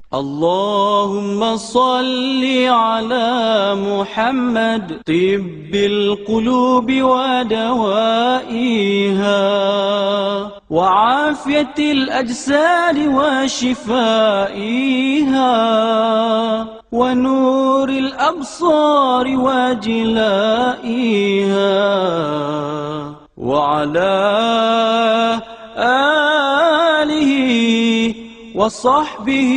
اللهم صل على محمد طب القلوب ودوائها وعافية الأجساد وشفائها ونور الأبصار وجلائها وعلى آله وصحبه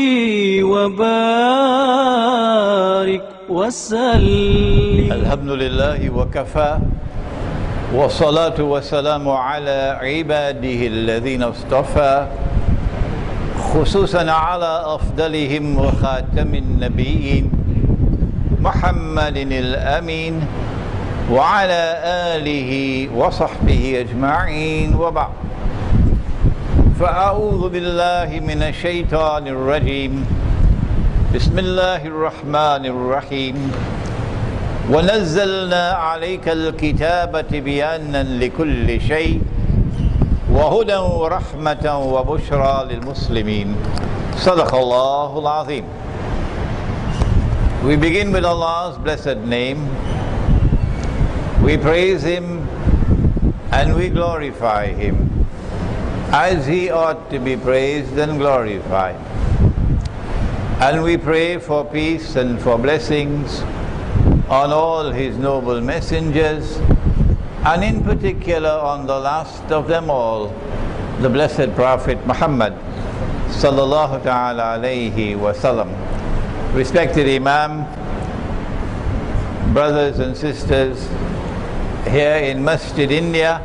وبارك وسلم. الحمد لله وكفى والصلاة والسلام على عباده الذين اصطفى خصوصا على أفضلهم وخاتم النبيين محمد الأمين وعلى آله وصحبه أجمعين وبعد. فأعوذ بالله من الشيطان الرجيم. بسم الله الرحمن الرحيم. ونزلنا عليك الكتاب تبيانا لكل شيء وهدى ورحمة وبشرى للمسلمين. صدق الله العظيم. We begin with Allah's blessed name. We praise Him and we glorify Him as He ought to be praised and glorified. And we pray for peace and for blessings on all His noble messengers, and in particular on the last of them all, the blessed Prophet Muhammad sallallahu ta'ala alayhi wa sallam. Respected Imam, brothers and sisters here in Masjid India,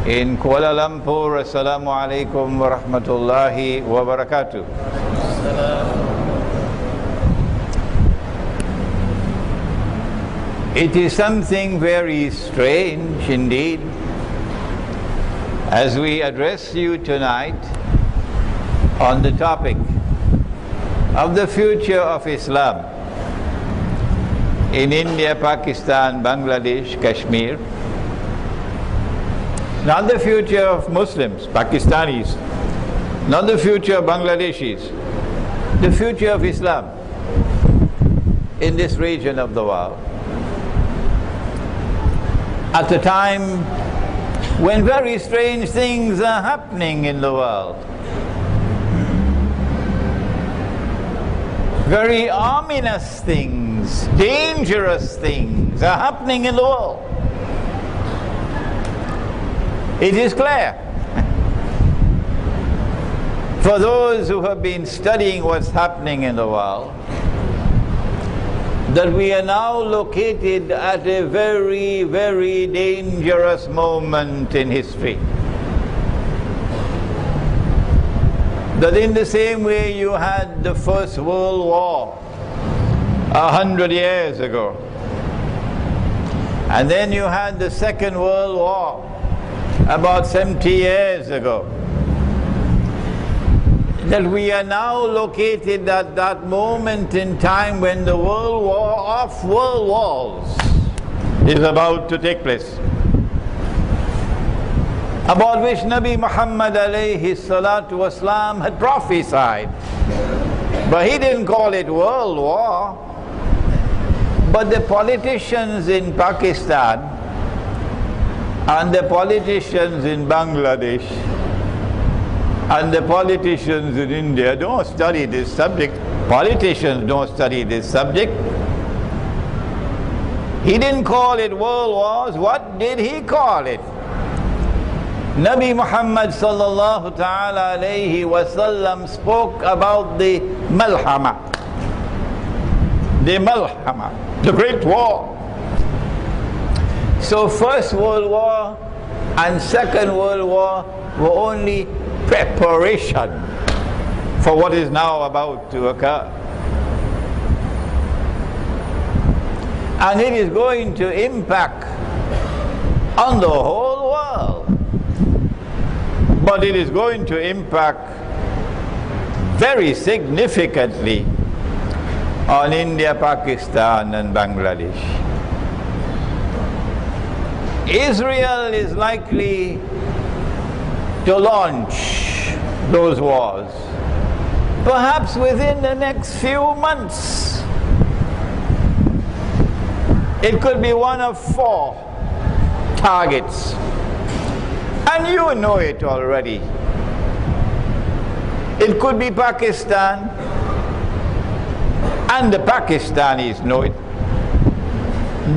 in Kuala Lumpur, Assalamu alaikum wa rahmatullahi wa barakatuh. It is something very strange indeed as we address you tonight on the topic of the future of Islam in India, Pakistan, Bangladesh, Kashmir. Not the future of Muslims, Pakistanis, not the future of Bangladeshis, the future of Islam in this region of the world. At a time when very strange things are happening in the world, very ominous things, dangerous things are happening in the world. It is clear for those who have been studying what's happening in the world that we are now located at a very, very dangerous moment in history. That in the same way you had the First World War 100 years ago, and then you had the Second World War about 70 years ago, that we are now located at that moment in time when the World War of World Wars is about to take place, about which Nabi Muhammad alayhi salatu wasalam had prophesied. But he didn't call it World War. But the politicians in Pakistan and the politicians in Bangladesh and the politicians in India don't study this subject. Politicians don't study this subject. He didn't call it world wars. What did he call it? Nabi Muhammad sallallahu ta'ala alayhi wa sallam spoke about the malhama. The malhama, the great war. So First World War and Second World War were only preparation for what is now about to occur. And it is going to impact on the whole world. But it is going to impact very significantly on India, Pakistan and Bangladesh. Israel is likely to launch those wars perhaps within the next few months. It could be one of 4 targets. And you know it already. It could be Pakistan, and the Pakistanis know it.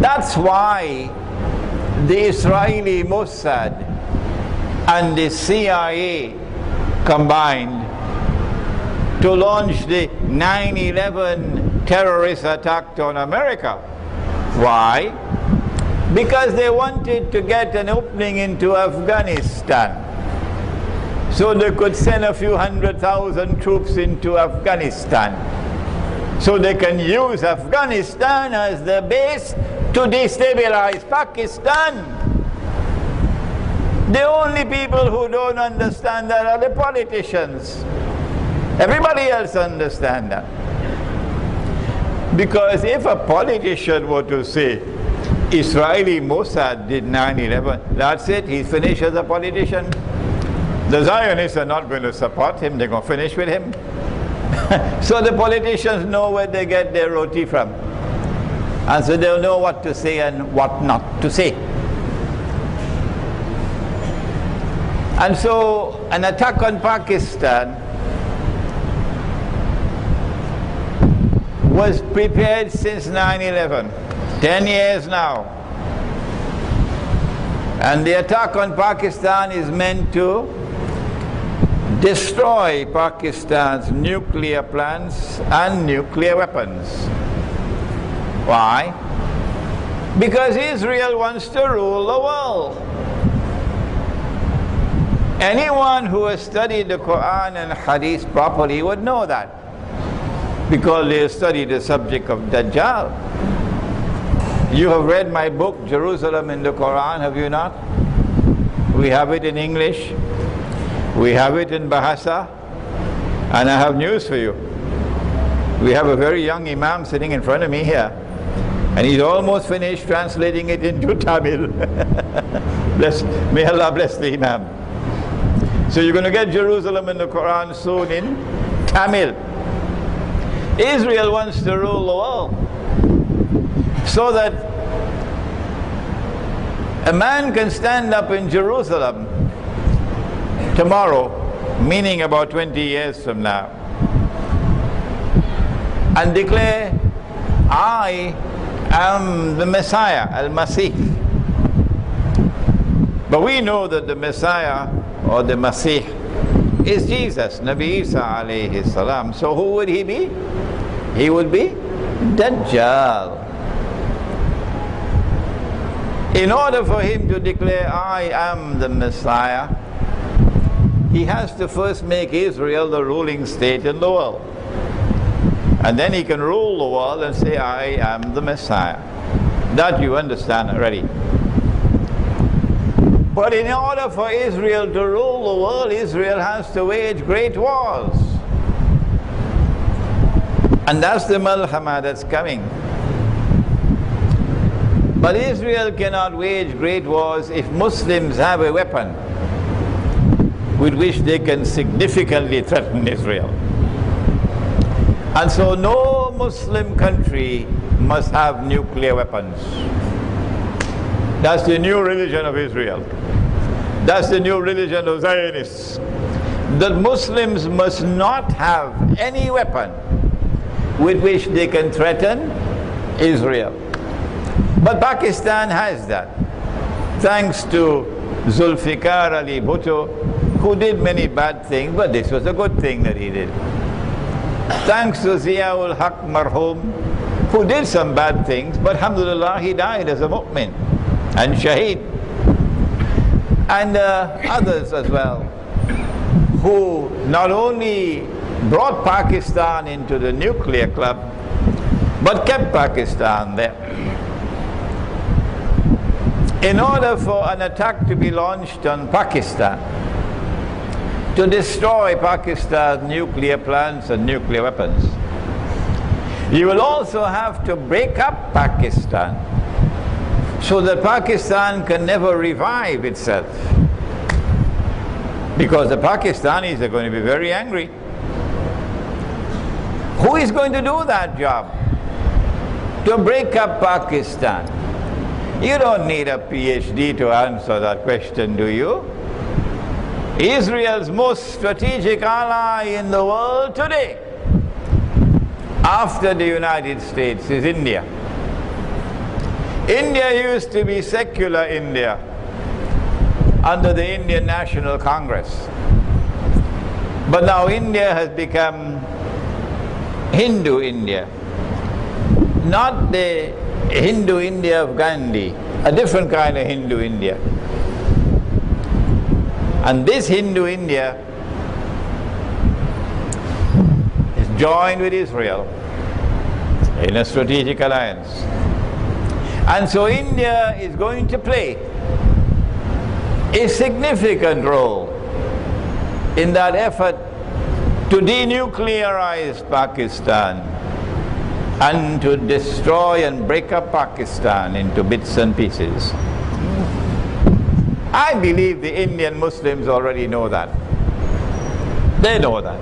That's why the Israeli Mossad and the CIA combined to launch the 9/11 terrorist attack on America. Why? Because they wanted to get an opening into Afghanistan, so they could send a few 100,000 troops into Afghanistan, so they can use Afghanistan as the base to destabilize Pakistan. The only people who don't understand that are the politicians. Everybody else understands that. Because if a politician were to say, Israeli Mossad did 9/11, that's it, he's finished as a politician. The Zionists are not going to support him, they're going to finish with him. So the politicians know where they get their roti from. And so they'll know what to say and what not to say. And so an attack on Pakistan was prepared since 9/11, 10 years now. And the attack on Pakistan is meant to destroy Pakistan's nuclear plants and nuclear weapons. Why? Because Israel wants to rule the world. Anyone who has studied the Quran and Hadith properly would know that, because they study the subject of Dajjal. You have read my book, Jerusalem in the Quran, have you not? We have it in English, we have it in Bahasa, and I have news for you. We have a very young Imam sitting in front of me here, and he's almost finished translating it into Tamil. May Allah bless the Imam. So you're going to get Jerusalem in the Quran soon in Tamil. Israel wants to rule the world, so that a man can stand up in Jerusalem tomorrow, meaning about 20 years from now, and declare, I am the Messiah, Al-Masih. But we know that the Messiah or the Masih is Jesus, Nabi Isa alayhi salam. So who would he be? He would be Dajjal. In order for him to declare, I am the Messiah, he has to first make Israel the ruling state in the world. And then he can rule the world and say, I am the Messiah. That you understand already. But in order for Israel to rule the world, Israel has to wage great wars. And that's the malhama that's coming. But Israel cannot wage great wars if Muslims have a weapon with which they can significantly threaten Israel. And so no Muslim country must have nuclear weapons. That's the new religion of Israel. That's the new religion of Zionists. That Muslims must not have any weapon with which they can threaten Israel. But Pakistan has that, thanks to Zulfikar Ali Bhutto, who did many bad things, but this was a good thing that he did. Thanks to Ziaul Haq Marhum, who did some bad things, but alhamdulillah, he died as a mu'min and shaheed. And others as well, who not only brought Pakistan into the nuclear club, but kept Pakistan there. In order for an attack to be launched on Pakistan, to destroy Pakistan's nuclear plants and nuclear weapons, you will also have to break up Pakistan, so that Pakistan can never revive itself. Because the Pakistanis are going to be very angry. Who is going to do that job? To break up Pakistan? You don't need a PhD to answer that question, do you? Israel's most strategic ally in the world today, after the United States, is India. India used to be secular India under the Indian National Congress. But now India has become Hindu India. Not the Hindu India of Gandhi, a different kind of Hindu India. And this Hindu India is joined with Israel in a strategic alliance. And so India is going to play a significant role in that effort to denuclearize Pakistan and to destroy and break up Pakistan into bits and pieces. I believe the Indian Muslims already know that. They know that.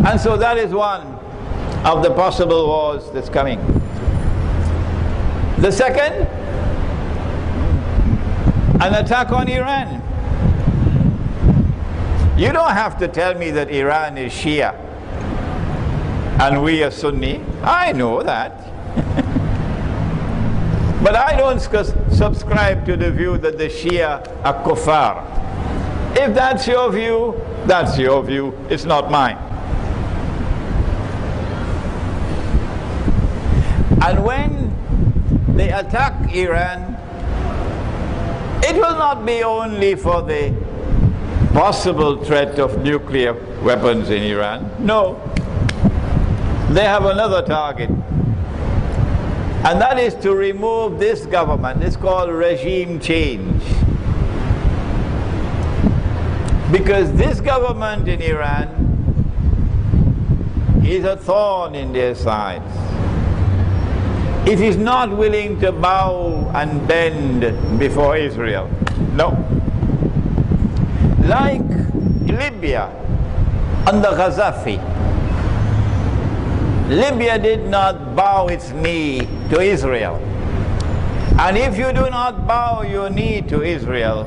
And so that is one of the possible wars that's coming. The second, an attack on Iran. You don't have to tell me that Iran is Shia and we are Sunni. I know that. But I don't subscribe to the view that the Shia are kuffar. If that's your view, that's your view. It's not mine. And when they attack Iran, it will not be only for the possible threat of nuclear weapons in Iran. No. They have another target. And that is to remove this government. It's called regime change. Because this government in Iran is a thorn in their sides. It is not willing to bow and bend before Israel. No. Like Libya under Gaddafi. Libya did not bow its knee to Israel. And if you do not bow your knee to Israel,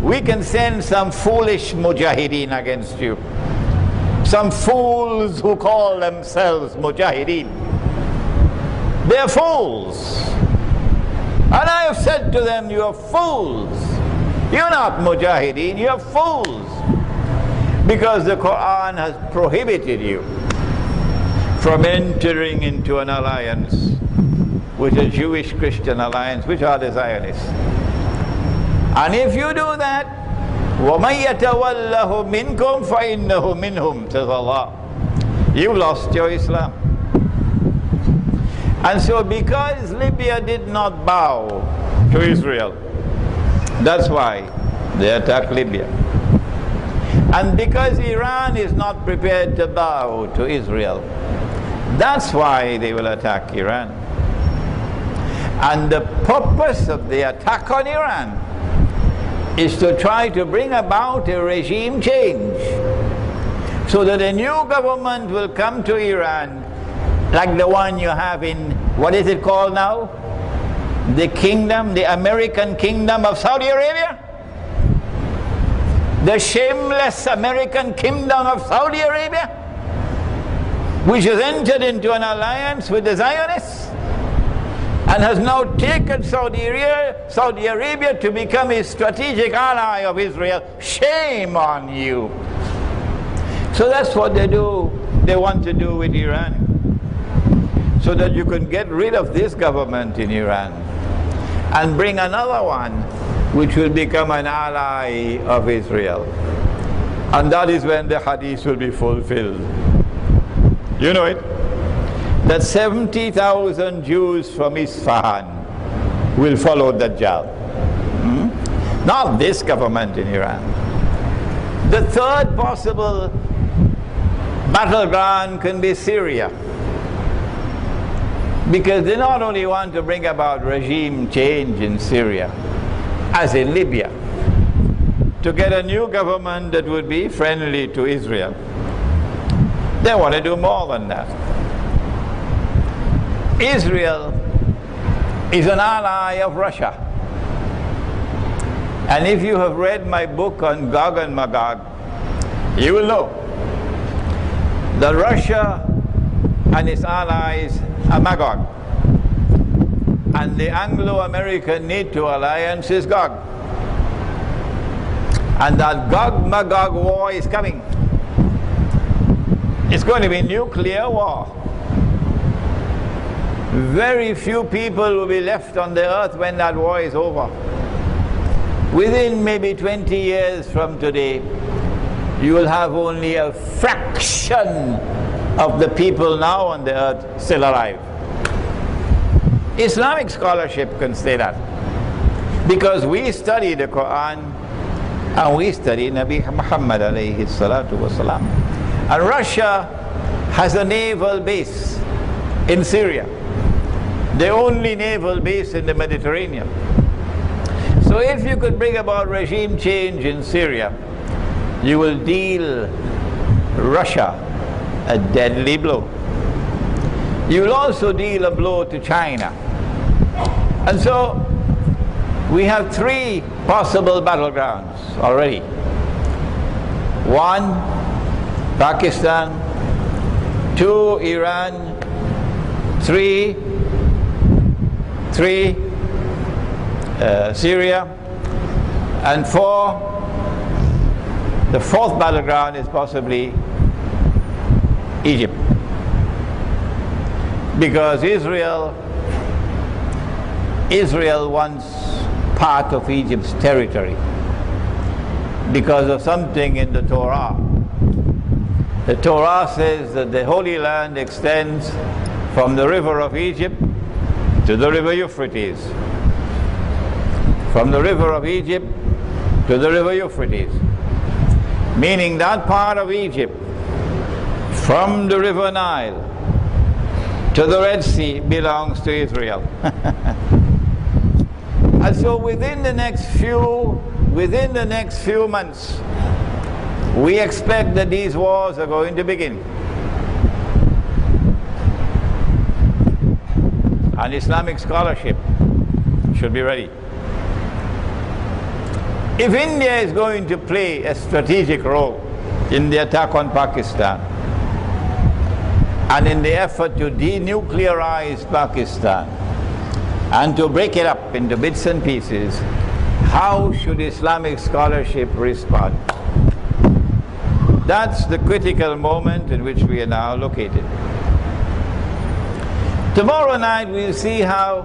we can send some foolish mujahideen against you. Some fools who call themselves mujahideen. They're fools. And I have said to them, you are fools. You're not mujahideen, you're fools. Because the Quran has prohibited you from entering into an alliance with a Jewish-Christian alliance, which are the Zionists. And if you do that, وَمَن يَتَوَلَّهُ مِنْكُمْ فَإِنَّهُ مِنْهُمْ, says Allah. You've lost your Islam. And so because Libya did not bow to Israel, that's why they attacked Libya. And because Iran is not prepared to bow to Israel, that's why they will attack Iran. And the purpose of the attack on Iran is to try to bring about a regime change so that a new government will come to Iran like the one you have in, what is it called now? The kingdom, the American kingdom of Saudi Arabia? The shameless American kingdom of Saudi Arabia, which has entered into an alliance with the Zionists and has now taken Saudi Arabia to become a strategic ally of Israel. Shame on you. So that's what they do. They want to do with Iran, so that you can get rid of this government in Iran and bring another one which will become an ally of Israel. And that is when the hadith will be fulfilled. You know it? That 70,000 Jews from Isfahan will follow Dajjal. Not this government in Iran. The third possible battleground can be Syria. Because they not only want to bring about regime change in Syria, as in Libya, to get a new government that would be friendly to Israel. They want to do more than that. Israel is an ally of Russia. And if you have read my book on Gog and Magog, you will know that Russia and its allies are Magog. And the Anglo-American NATO alliance is Gog. And that Gog-Magog war is coming. It's going to be nuclear war. Very few people will be left on the earth when that war is over. Within maybe 20 years from today, you will have only a fraction of the people now on the earth still alive. Islamic scholarship can say that, because we study the Quran and we study Nabi Muhammad alayhi salatu wasalam. And Russia has a naval base in Syria, the only naval base in the Mediterranean. So if you could bring about regime change in Syria, you will deal Russia a deadly blow. You will also deal a blow to China. And so we have three possible battlegrounds already. One, Pakistan. Two, Iran. Three, Syria. And four, the fourth battleground is possibly Egypt. Because Israel wants part of Egypt's territory because of something in the Torah. The Torah says that the Holy Land extends from the river of Egypt to the river Euphrates. From the river of Egypt to the river Euphrates. Meaning that part of Egypt, from the river Nile to the Red Sea, belongs to Israel. And so within the next few months, we expect that these wars are going to begin. And Islamic scholarship should be ready. If India is going to play a strategic role in the attack on Pakistan and in the effort to denuclearize Pakistan and to break it up into bits and pieces, how should Islamic scholarship respond? That's the critical moment in which we are now located. Tomorrow night we'll see how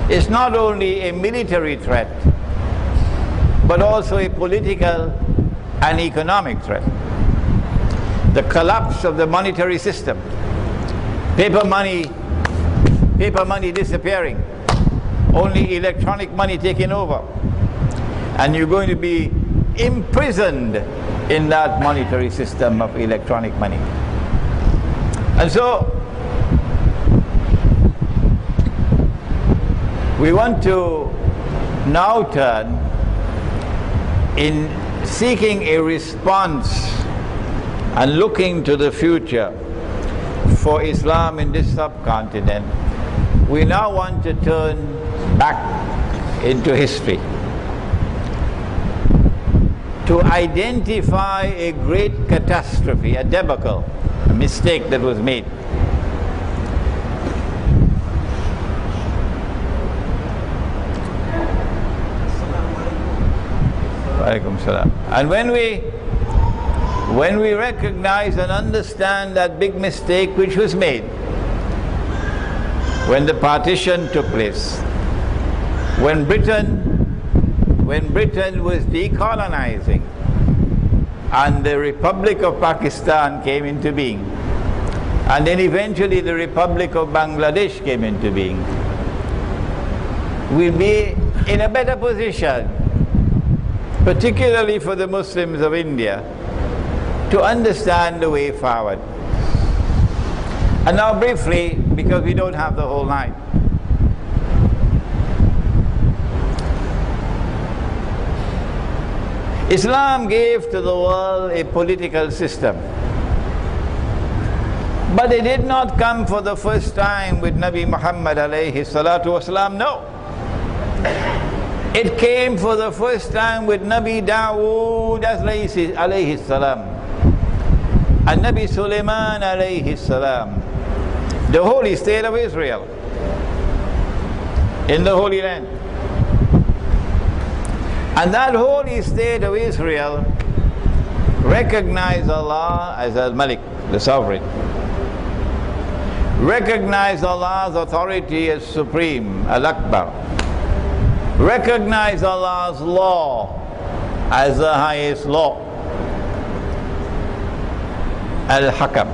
it's not only a military threat, but also a political and economic threat. The collapse of the monetary system, paper money disappearing, only electronic money taking over, and you're going to be imprisoned in that monetary system of electronic money. And so we want to now turn in seeking a response and looking to the future for Islam in this subcontinent. We now want to turn back into history to identify a great catastrophe, a debacle, a mistake that was made. And when we recognize and understand that big mistake which was made when the partition took place, when Britain was decolonizing and the Republic of Pakistan came into being, and then eventually the Republic of Bangladesh came into being, we'll be in a better position, particularly for the Muslims of India, to understand the way forward. And now briefly, because we don't have the whole night, Islam gave to the world a political system. But it did not come for the first time with Nabi Muhammad alayhi salatu wasalam, no. It came for the first time with Nabi Dawood alayhi salam and Nabi Sulaiman alayhi salam, the holy state of Israel, in the Holy Land. And that holy state of Israel recognized Allah as Al-Malik, the sovereign. Recognized Allah's authority as supreme, Al-Akbar. Recognized Allah's law as the highest law, Al-Hakam.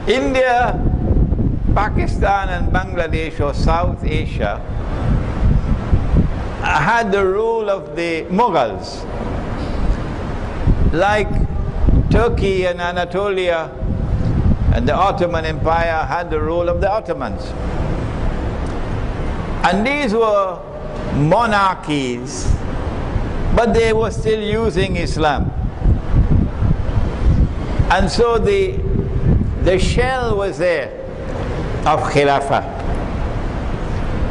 India, Pakistan and Bangladesh, or South Asia, had the rule of the Mughals, like Turkey and Anatolia and the Ottoman Empire had the rule of the Ottomans. And these were monarchies, but they were still using Islam. And so the shell was there of Khilafah,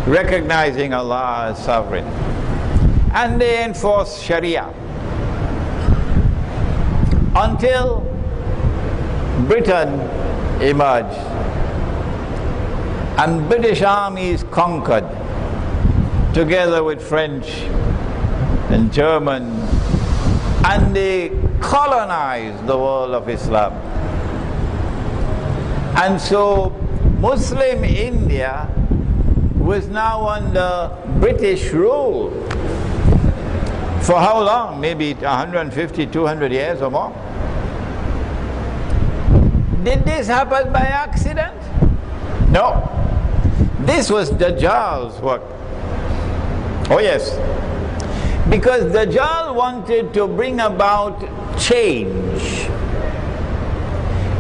recognizing Allah as sovereign. And they enforced Sharia until Britain emerged and British armies conquered together with French and German, and they colonized the world of Islam. And so Muslim India was now under British rule. For how long? Maybe 150, 200 years or more. Did this happen by accident? No. This was Dajjal's work. Oh yes. Because Dajjal wanted to bring about change.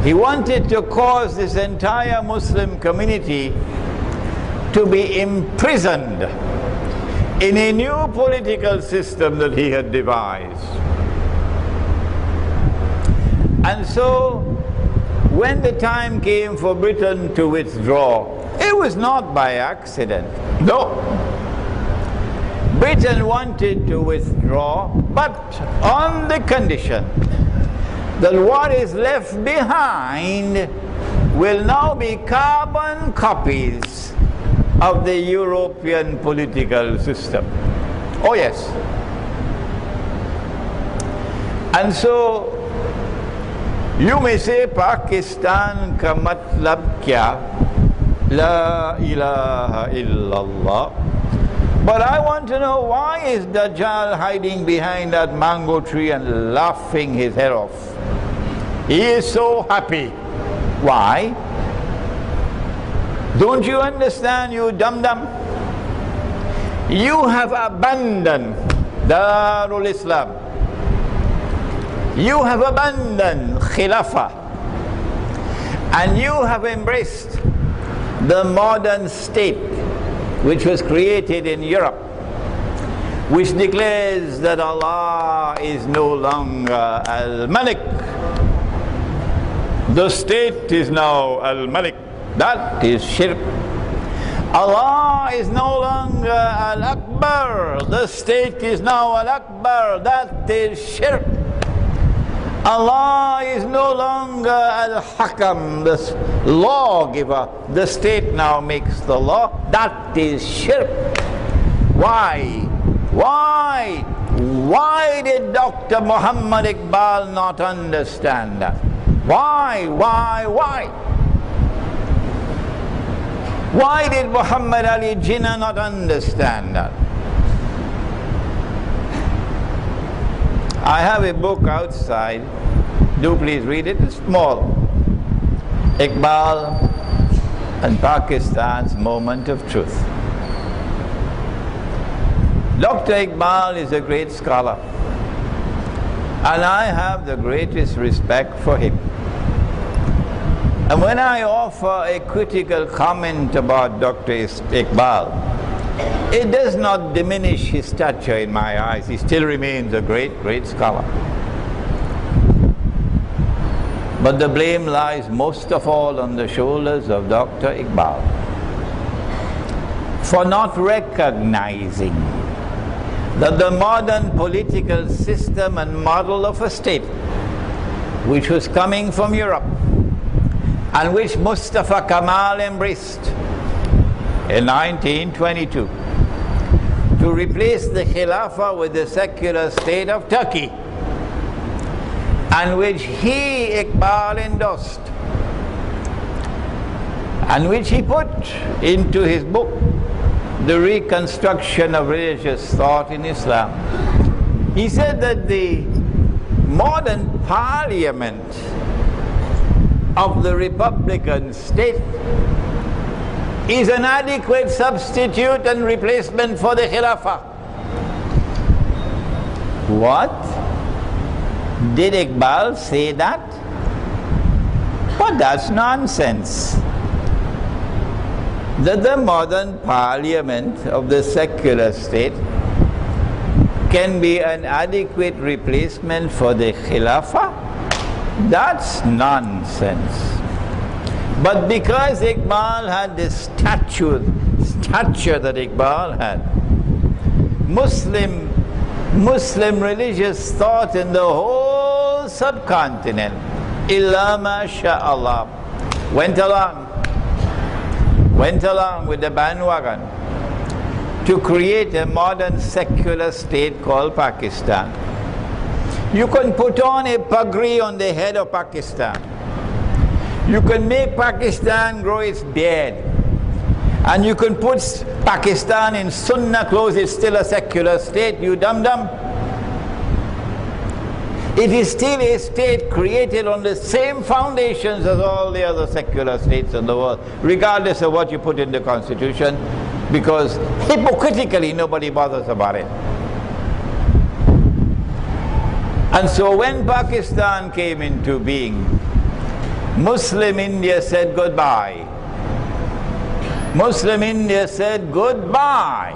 He wanted to cause this entire Muslim community to be imprisoned in a new political system that he had devised. And so, when the time came for Britain to withdraw, it was not by accident. No. Britain wanted to withdraw, but on the condition that what is left behind will now be carbon copies of the European political system. Oh yes. And so you may say Pakistan ka matlab kya? La ilaha illallah. But I want to know, why is Dajjal hiding behind that mango tree and laughing his head off? He is so happy. Why? Don't you understand, you dum-dum? You have abandoned Darul Islam. You have abandoned Khilafah. And you have embraced the modern state which was created in Europe, which declares that Allah is no longer Al-Malik. The state is now Al-Malik. That is shirk. Allah is no longer Al-Akbar. The state is now Al-Akbar. That is shirk. Allah is no longer Al-Hakam, the lawgiver. The state now makes the law. That is shirk. Why? Why? Why did Dr. Muhammad Iqbal not understand that? Why? Why did Muhammad Ali Jinnah not understand that? I have a book outside. Do please read it. It's small. Iqbal and Pakistan's Moment of Truth. Dr. Iqbal is a great scholar, and I have the greatest respect for him. And when I offer a critical comment about Dr. Iqbal, It does not diminish his stature in my eyes. He still remains a great, great scholar. But the blame lies most of all on the shoulders of Dr. Iqbal for not recognizing that the modern political system and model of a state, which was coming from Europe and which Mustafa Kemal embraced in 1922, to replace the Khilafah with the secular state of Turkey, and which he, Iqbal, endorsed, and which he put into his book, The Reconstruction of Religious Thought in Islam. He said that the modern parliament of the Republican state is an adequate substitute and replacement for the Khilafah. What? Did Iqbal say that? But that's nonsense. That the modern parliament of the secular state can be an adequate replacement for the Khilafah? That's nonsense. But because Iqbal had the stature that Iqbal had, Muslim religious thought in the whole subcontinent, illa ma sha'Allah, went along with the bandwagon to create a modern secular state called Pakistan. You can put on a pagri on the head of Pakistan. You can make Pakistan grow its beard. And you can put Pakistan in Sunnah clothes, it's still a secular state, you dum-dum. It is still a state created on the same foundations as all the other secular states in the world, regardless of what you put in the constitution, because hypocritically nobody bothers about it. And so when Pakistan came into being, Muslim India said goodbye. Muslim India said goodbye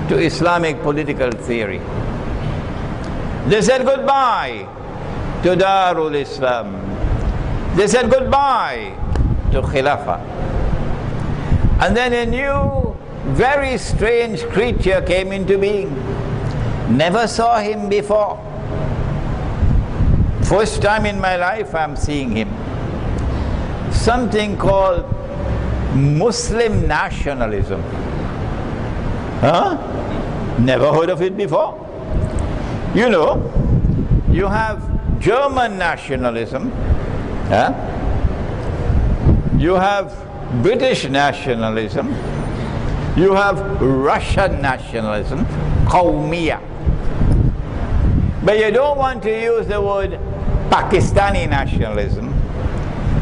to Islamic political theory. They said goodbye to Darul Islam. They said goodbye to Khilafah. And then a new, very strange creature came into being. Never saw him before. First time in my life I'm seeing him. Something called Muslim nationalism. Huh? Never heard of it before. You know, you have German nationalism, huh? You have British nationalism, you have Russian nationalism, Qawmiya. But you don't want to use the word Pakistani nationalism.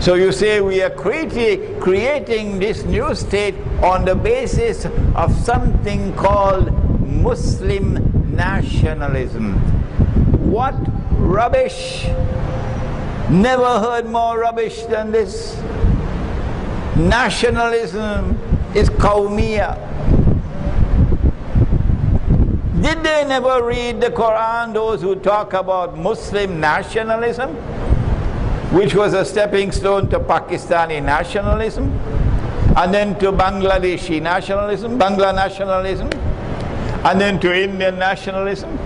So you say we are creating this new state on the basis of something called Muslim nationalism. What rubbish! Never heard more rubbish than this. Nationalism is Qawmiya. Did they never read the Quran, those who talk about Muslim nationalism, which was a stepping stone to Pakistani nationalism, and then to Bangladeshi nationalism, Bangla nationalism, and then to Indian nationalism?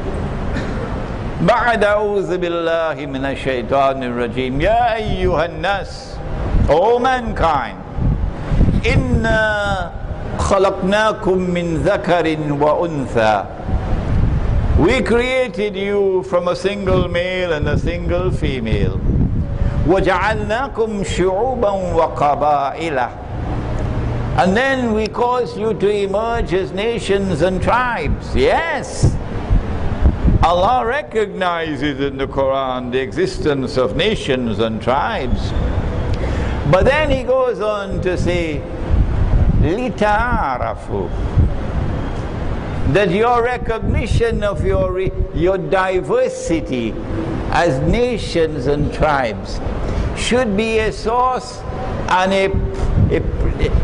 بعد أعوذ بالله من الشيطان الرجيم يا أيها الناس, O mankind, إنا خلقناكم من ذكر وأنثى, we created you from a single male and a single female. وَجَعَلْنَاكُمْ شُعُوبًا وَقَبَائِلًا, and then we caused you to emerge as nations and tribes. Yes, Allah recognizes in the Quran the existence of nations and tribes. But then He goes on to say, لِتَعَارَفُوا, that your recognition of your diversity as nations and tribes should be a source and it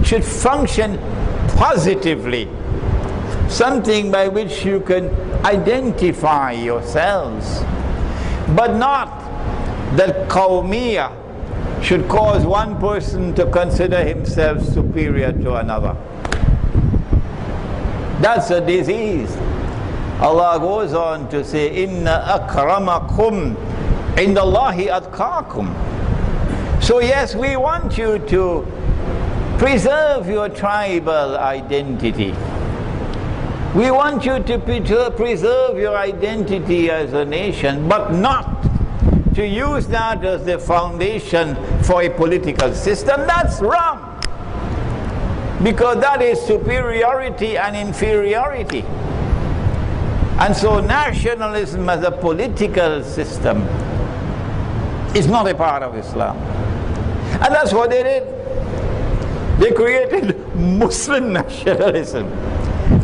should function positively, something by which you can identify yourselves, but not that qawmiyah should cause one person to consider himself superior to another. That's a disease. Allah goes on to say, Inna akramakum indallahi atqakum. So yes, we want you to preserve your tribal identity. We want you to preserve your identity as a nation, but not to use that as the foundation for a political system. That's wrong. Because that is superiority and inferiority. And so nationalism as a political system is not a part of Islam. And that's what they did. They created Muslim nationalism.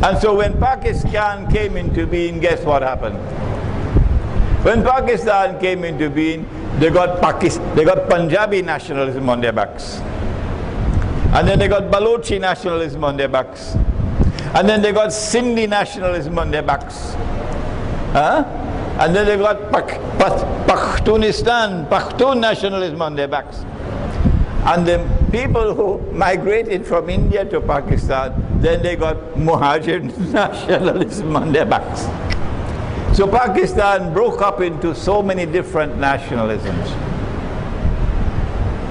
And so when Pakistan came into being, guess what happened? When Pakistan came into being, they got Punjabi nationalism on their backs. And then they got Balochi nationalism on their backs. And then they got Sindhi nationalism on their backs. And then they got Pashtun nationalism on their backs. And the people who migrated from India to Pakistan, then they got Muhajir nationalism on their backs. So Pakistan broke up into so many different nationalisms.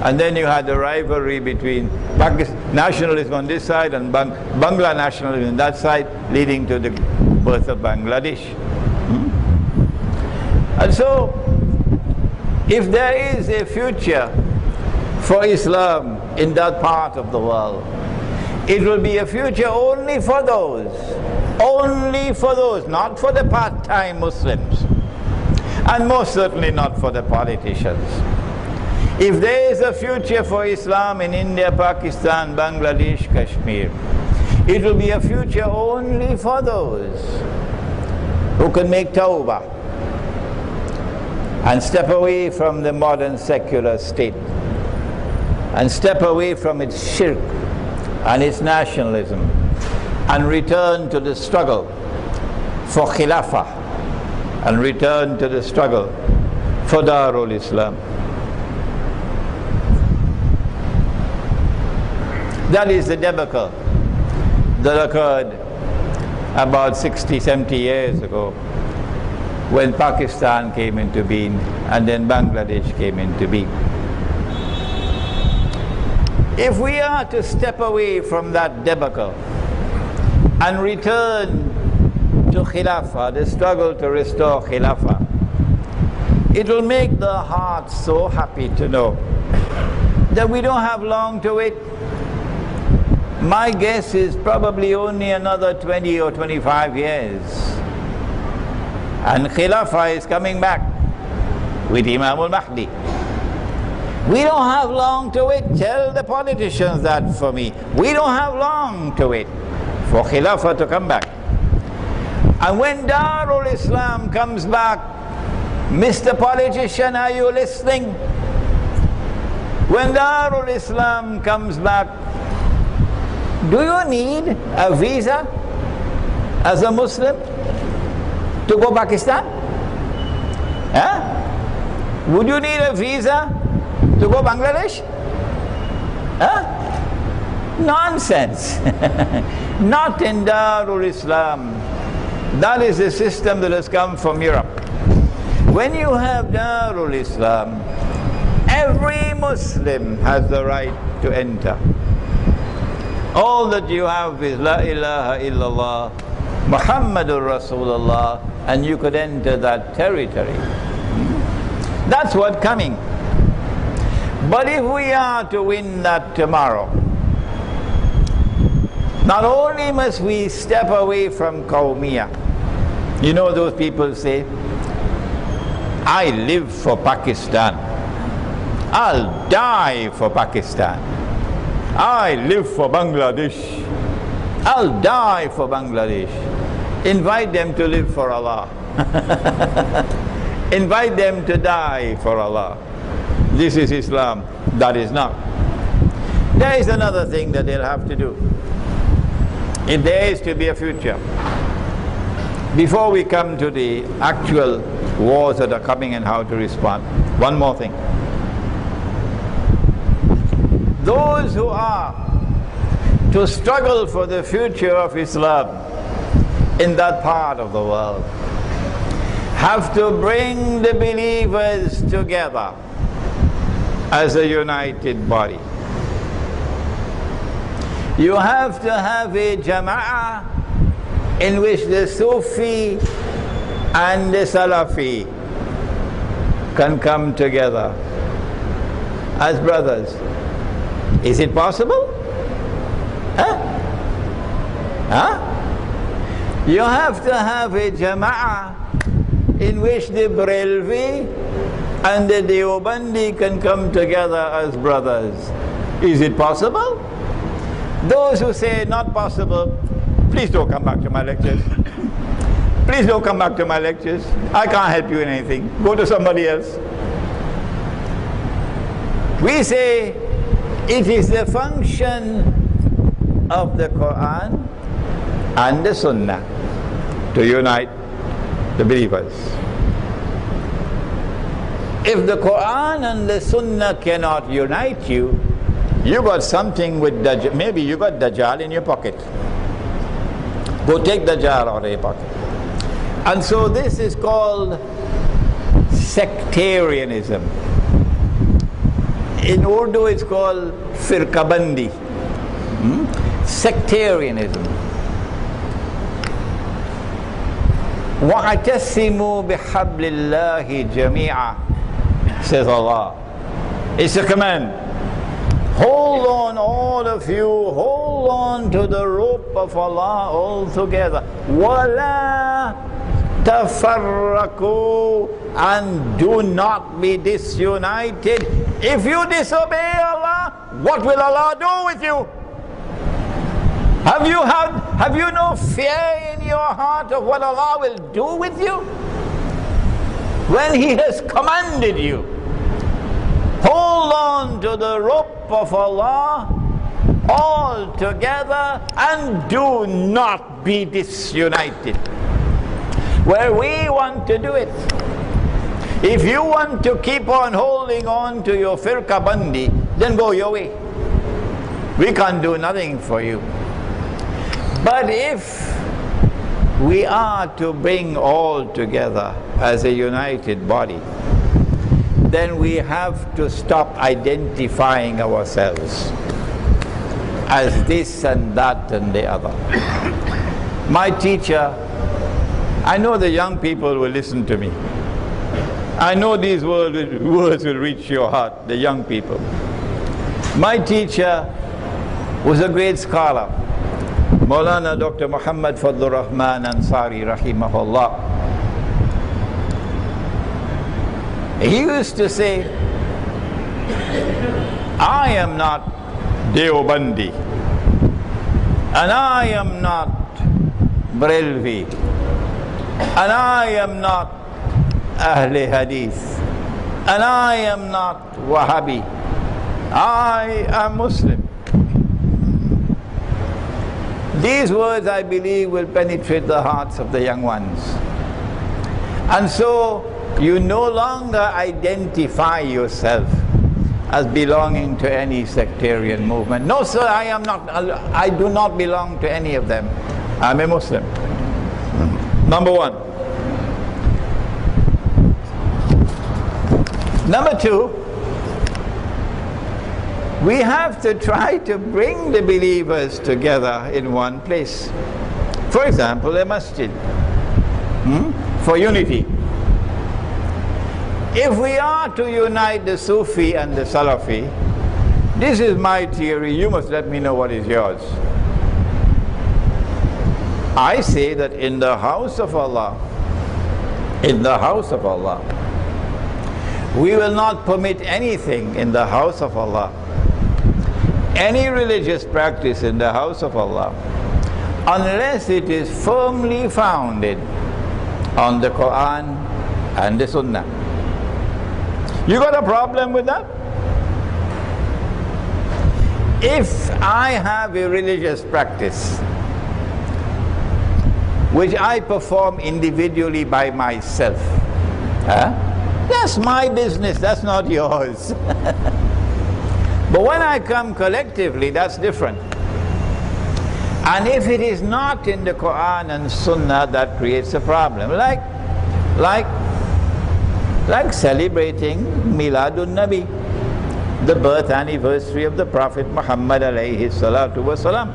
And then you had the rivalry between nationalism on this side and Bangla nationalism on that side, leading to the birth of Bangladesh. And so, if there is a future for Islam in that part of the world, it will be a future only for those, not for the part-time Muslims, and most certainly not for the politicians. If there is a future for Islam in India, Pakistan, Bangladesh, Kashmir, it will be a future only for those who can make tawbah and step away from the modern secular state and step away from its shirk and its nationalism and return to the struggle for khilafah and return to the struggle for Darul Islam. That is the debacle that occurred about 60, 70 years ago when Pakistan came into being and then Bangladesh came into being. If we are to step away from that debacle and return to Khilafah, the struggle to restore Khilafah, it will make the heart so happy to know that we don't have long to wait. My guess is probably only another 20 or 25 years. And Khilafah is coming back with Imam al-Mahdi. We don't have long to wait. Tell the politicians that for me. We don't have long to wait for Khilafah to come back. And when Darul Islam comes back, Mr. Politician, are you listening? When Darul Islam comes back, do you need a visa as a Muslim to go Pakistan? Would you need a visa to go Bangladesh? Nonsense. Not in Darul Islam. That is a system that has come from Europe. When you have Darul Islam, every Muslim has the right to enter. All that you have is La ilaha illallah, Muhammadur Rasulullah, and you could enter that territory. That's what's coming. But if we are to win that tomorrow, not only must we step away from Qawmiyah. You know those people say, I live for Pakistan. I'll die for Pakistan. I live for Bangladesh. I'll die for Bangladesh. Invite them to live for Allah. Invite them to die for Allah. This is Islam. That is not. There is another thing that they'll have to do. if there is to be a future. Before we come to the actual wars that are coming and how to respond, one more thing. Those who are to struggle for the future of Islam in that part of the world have to bring the believers together as a united body. You have to have a jama'ah in which the Sufi and the Salafi can come together as brothers. Is it possible? You have to have a jama'ah in which the Brelvi and the Deobandi can come together as brothers. Is it possible? Those who say not possible, please don't come back to my lectures. Please don't come back to my lectures. I can't help you in anything. Go to somebody else. We say it is the function of the Quran and the Sunnah to unite the believers. If the Quran and the Sunnah cannot unite you, you got something with Dajjal. Maybe you got Dajjal in your pocket. Go take Dajjal out of your pocket. And so this is called sectarianism. In Urdu it's called firqabandi. Sectarianism. وَاعْتَصِمُوا بِحَبْلِ اللَّهِ جَمِيعًا, says Allah. It's a command. Hold on, all of you, hold on to the rope of Allah all together. وَلَا تَفَرَّقُوا, and do not be disunited. If you disobey Allah, what will Allah do with you? Have you no fear in your heart of what Allah will do with you? When He has commanded you, hold on to the rope of Allah all together and do not be disunited. Where we want to do it. If you want to keep on holding on to your firqabandi, then go your way. We can't do nothing for you. But if we are to bring all together as a united body, then we have to stop identifying ourselves as this and that and the other. My teacher, I know the young people will listen to me. I know these words will reach your heart, the young people. My teacher was a great scholar, Maulana Dr. Muhammad Fadlur Rahman Ansari rahimahullah. He used to say, I am not Deobandi, and I am not Brelvi, and I am not Ahle Hadith, and I am not Wahhabi. I am Muslim. These words, I believe, will penetrate the hearts of the young ones. And so, you no longer identify yourself as belonging to any sectarian movement. No, sir, I do not belong to any of them. I'm a Muslim. Number one. Number two, we have to try to bring the believers together in one place. For example, a masjid, for unity. If we are to unite the Sufi and the Salafi, this is my theory, you must let me know what is yours. I say that in the house of Allah, we will not permit anything in the house of Allah, any religious practice in the house of Allah, unless it is firmly founded on the Quran and the Sunnah. You got a problem with that? If I have a religious practice which I perform individually by myself. Huh? That's my business, that's not yours. But when I come collectively, that's different. And if it is not in the Quran and Sunnah, that creates a problem. Like celebrating Miladun Nabi, the birth anniversary of the Prophet Muhammad alayhi salatu wasalam.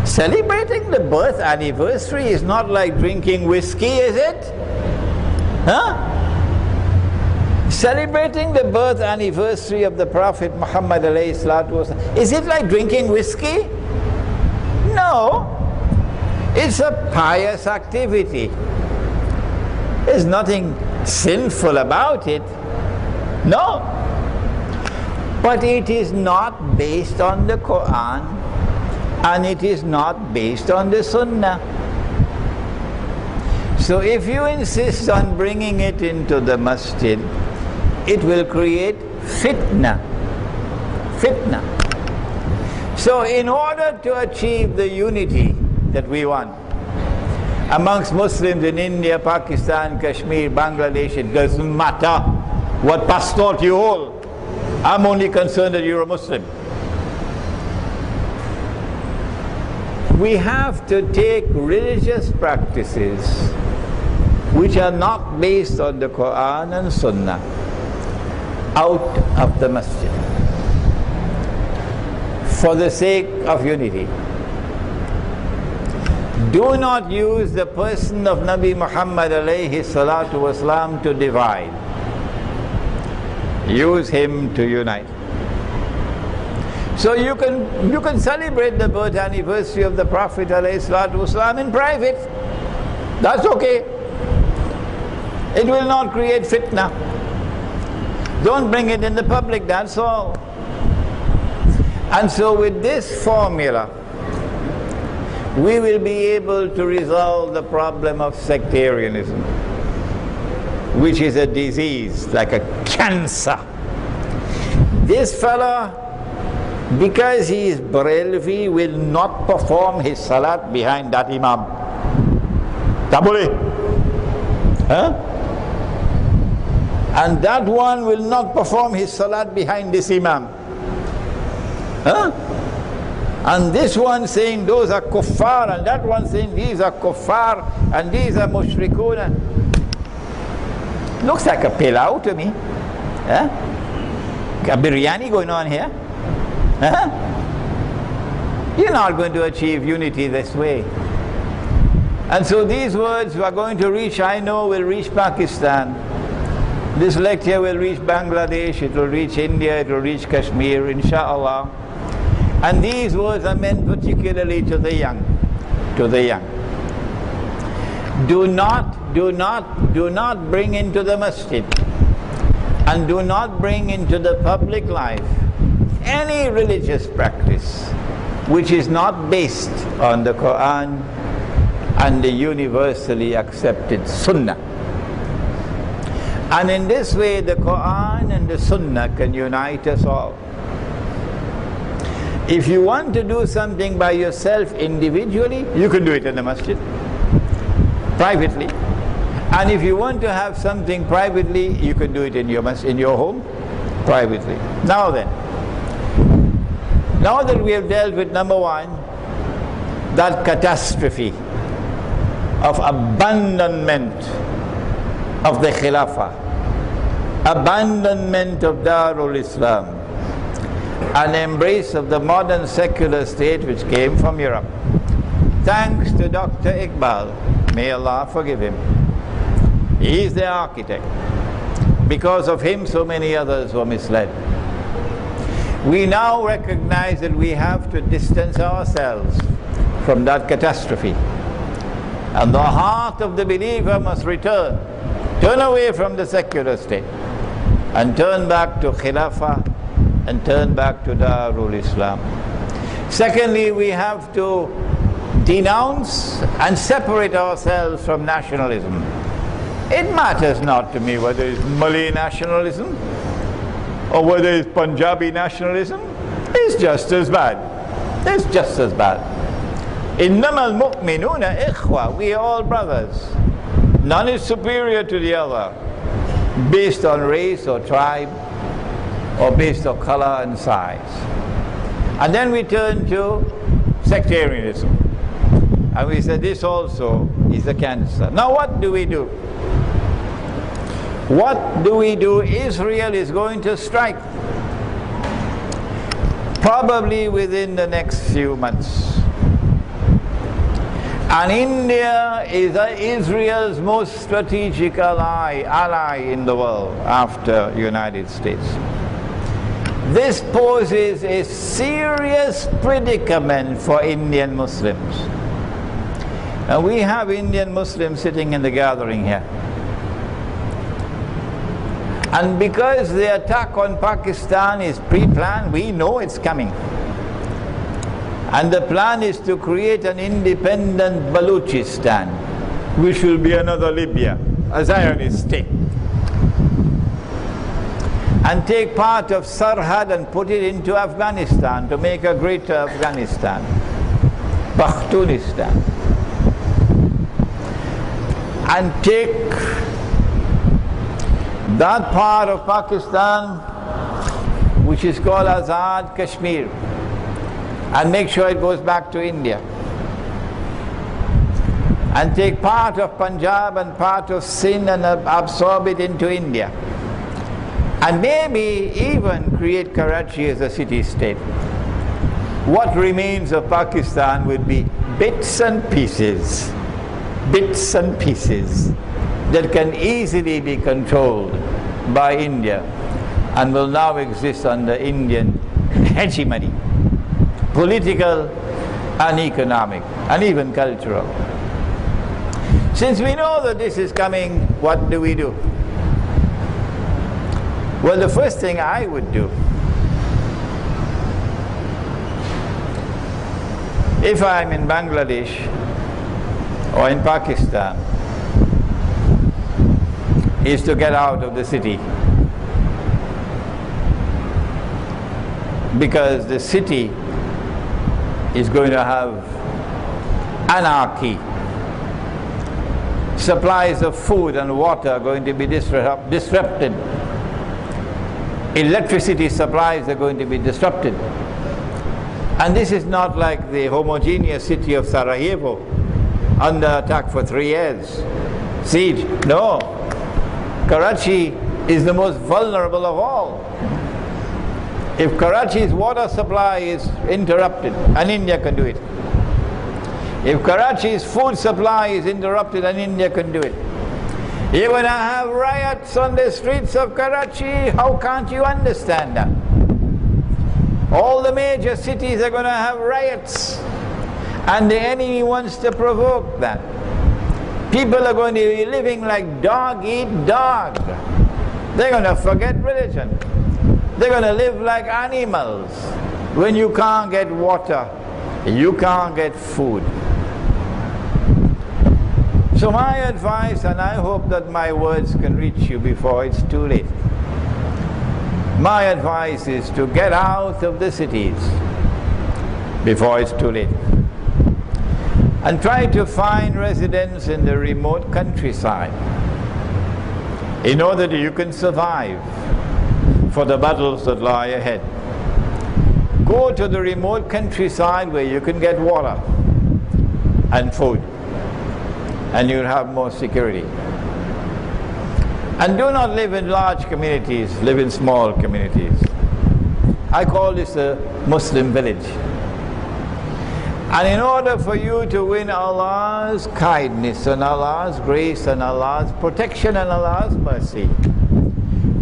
Celebrating the birth anniversary is not like drinking whiskey, is it? Huh? Celebrating the birth anniversary of the Prophet Muhammad alayhi salatu wasalam, is it like drinking whiskey? No. It's a pious activity. There's nothing sinful about it. No. But it is not based on the Quran, and it is not based on the Sunnah. So if you insist on bringing it into the masjid, it will create fitna. Fitna. So in order to achieve the unity that we want amongst Muslims in India, Pakistan, Kashmir, Bangladesh, it doesn't matter what passport you hold. I'm only concerned that you're a Muslim. We have to take religious practices which are not based on the Quran and Sunnah out of the masjid for the sake of unity. Do not use the person of Nabi Muhammad alayhi salatu wasalam to divide. Use him to unite. So you can celebrate the birth anniversary of the Prophet alayhi salatu wasalam in private. That's okay. It will not create fitna. Don't bring it in the public, that's all. And so with this formula, we will be able to resolve the problem of sectarianism, which is a disease, like a cancer. This fella, because he is Barelvi, will not perform his salat behind that imam. Tabule. Huh? And that one will not perform his salat behind this imam. Huh? And this one saying those are kuffar, and that one saying these are kuffar, and these are mushrikun. Looks like a pilau to me. Huh? A biryani going on here. Huh? You're not going to achieve unity this way. And so these words are going to reach, I know, will reach Pakistan. This lecture will reach Bangladesh, it will reach India, it will reach Kashmir, inshallah. And these words are meant particularly to the young. To the young. Do not bring into the masjid, and do not bring into the public life any religious practice which is not based on the Quran and the universally accepted Sunnah. And in this way, the Quran and the Sunnah can unite us all. If you want to do something by yourself individually, you can do it in the masjid, privately. And if you want to have something privately, you can do it in your home, privately. Now then, now that we have dealt with number one, that catastrophe of abandonment of the Khilafah, abandonment of Darul Islam, an embrace of the modern secular state which came from Europe. Thanks to Dr. Iqbal, may Allah forgive him. He is the architect. Because of him, so many others were misled. We now recognize that we have to distance ourselves from that catastrophe. And the heart of the believer must return. Turn away from the secular state and turn back to Khilafah and turn back to Darul Islam. Secondly, we have to denounce and separate ourselves from nationalism. It matters not to me whether it's Malay nationalism or whether it's Punjabi nationalism. It's just as bad. It's just as bad. إِنَّمَا الْمُؤْمِنُونَ إِخْوَةٌ. We are all brothers. None is superior to the other, based on race or tribe, or based on color and size. And then we turn to sectarianism. And we said this also is a cancer. Now what do we do? What do we do? Israel is going to strike, probably within the next few months. And India is Israel's most strategic ally in the world after United States. This poses a serious predicament for Indian Muslims. And we have Indian Muslims sitting in the gathering here. And because the attack on Pakistan is pre-planned, we know it's coming. And the plan is to create an independent Balochistan, which will be another Libya, a Zionist state. And take part of Sarhad and put it into Afghanistan to make a greater Afghanistan, Bakhtunistan. And take that part of Pakistan which is called Azad Kashmir and make sure it goes back to India. And take part of Punjab and part of Sindh and absorb it into India. And maybe even create Karachi as a city-state. What remains of Pakistan would be bits and pieces that can easily be controlled by India and will now exist under Indian hegemony, political and economic and even cultural. Since we know that this is coming, what do we do? Well, the first thing I would do, if I'm in Bangladesh or in Pakistan, is to get out of the city. Because the city is going to have anarchy. Supplies of food and water are going to be disrupted. Electricity supplies are going to be disrupted. And this is not like the homogeneous city of Sarajevo, under attack for 3 years. Siege. No. Karachi is the most vulnerable of all. If Karachi's water supply is interrupted, and India can do it. If Karachi's food supply is interrupted, and India can do it. You're going to have riots on the streets of Karachi. How can't you understand that? All the major cities are going to have riots. And the enemy wants to provoke that. People are going to be living like dog eat dog. They're going to forget religion. They're going to live like animals. When you can't get water, you can't get food. So my advice, and I hope that my words can reach you before it's too late. My advice is to get out of the cities before it's too late. And try to find residence in the remote countryside in order that you can survive for the battles that lie ahead. Go to the remote countryside where you can get water and food, and you'll have more security. And do not live in large communities, live in small communities. I call this a Muslim village. And in order for you to win Allah's kindness and Allah's grace and Allah's protection and Allah's mercy,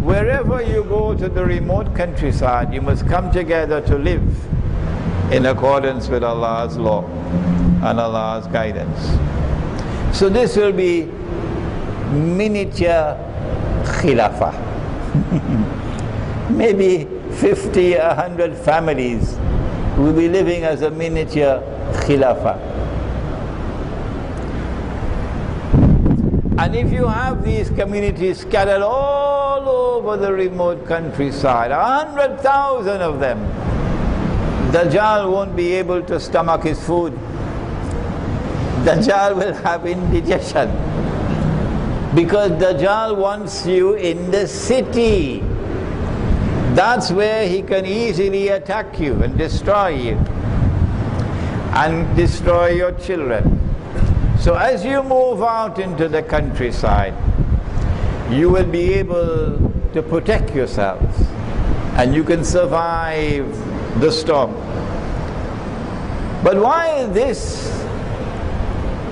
wherever you go to the remote countryside, you must come together to live in accordance with Allah's law and Allah's guidance. So this will be miniature khilafah. Maybe 50, 100 families will be living as a miniature khilafah. And if you have these communities scattered all over the remote countryside, 100,000 of them, Dajjal won't be able to stomach his food. Dajjal will have indigestion. Because Dajjal wants you in the city. That's where he can easily attack you and destroy you. And destroy your children. So as you move out into the countryside, you will be able to protect yourselves. And you can survive the storm. But while this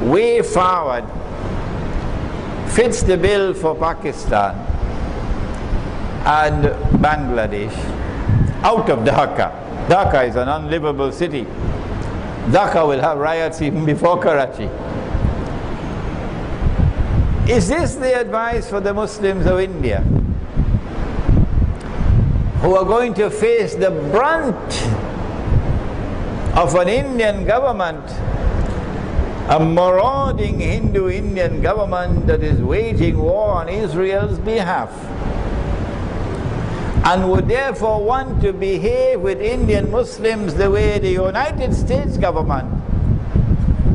way forward fits the bill for Pakistan and Bangladesh, out of Dhaka. Dhaka is an unlivable city. Dhaka will have riots even before Karachi. Is this the advice for the Muslims of India, who are going to face the brunt of an Indian government, a marauding Hindu Indian government that is waging war on Israel's behalf, and would therefore want to behave with Indian Muslims the way the United States government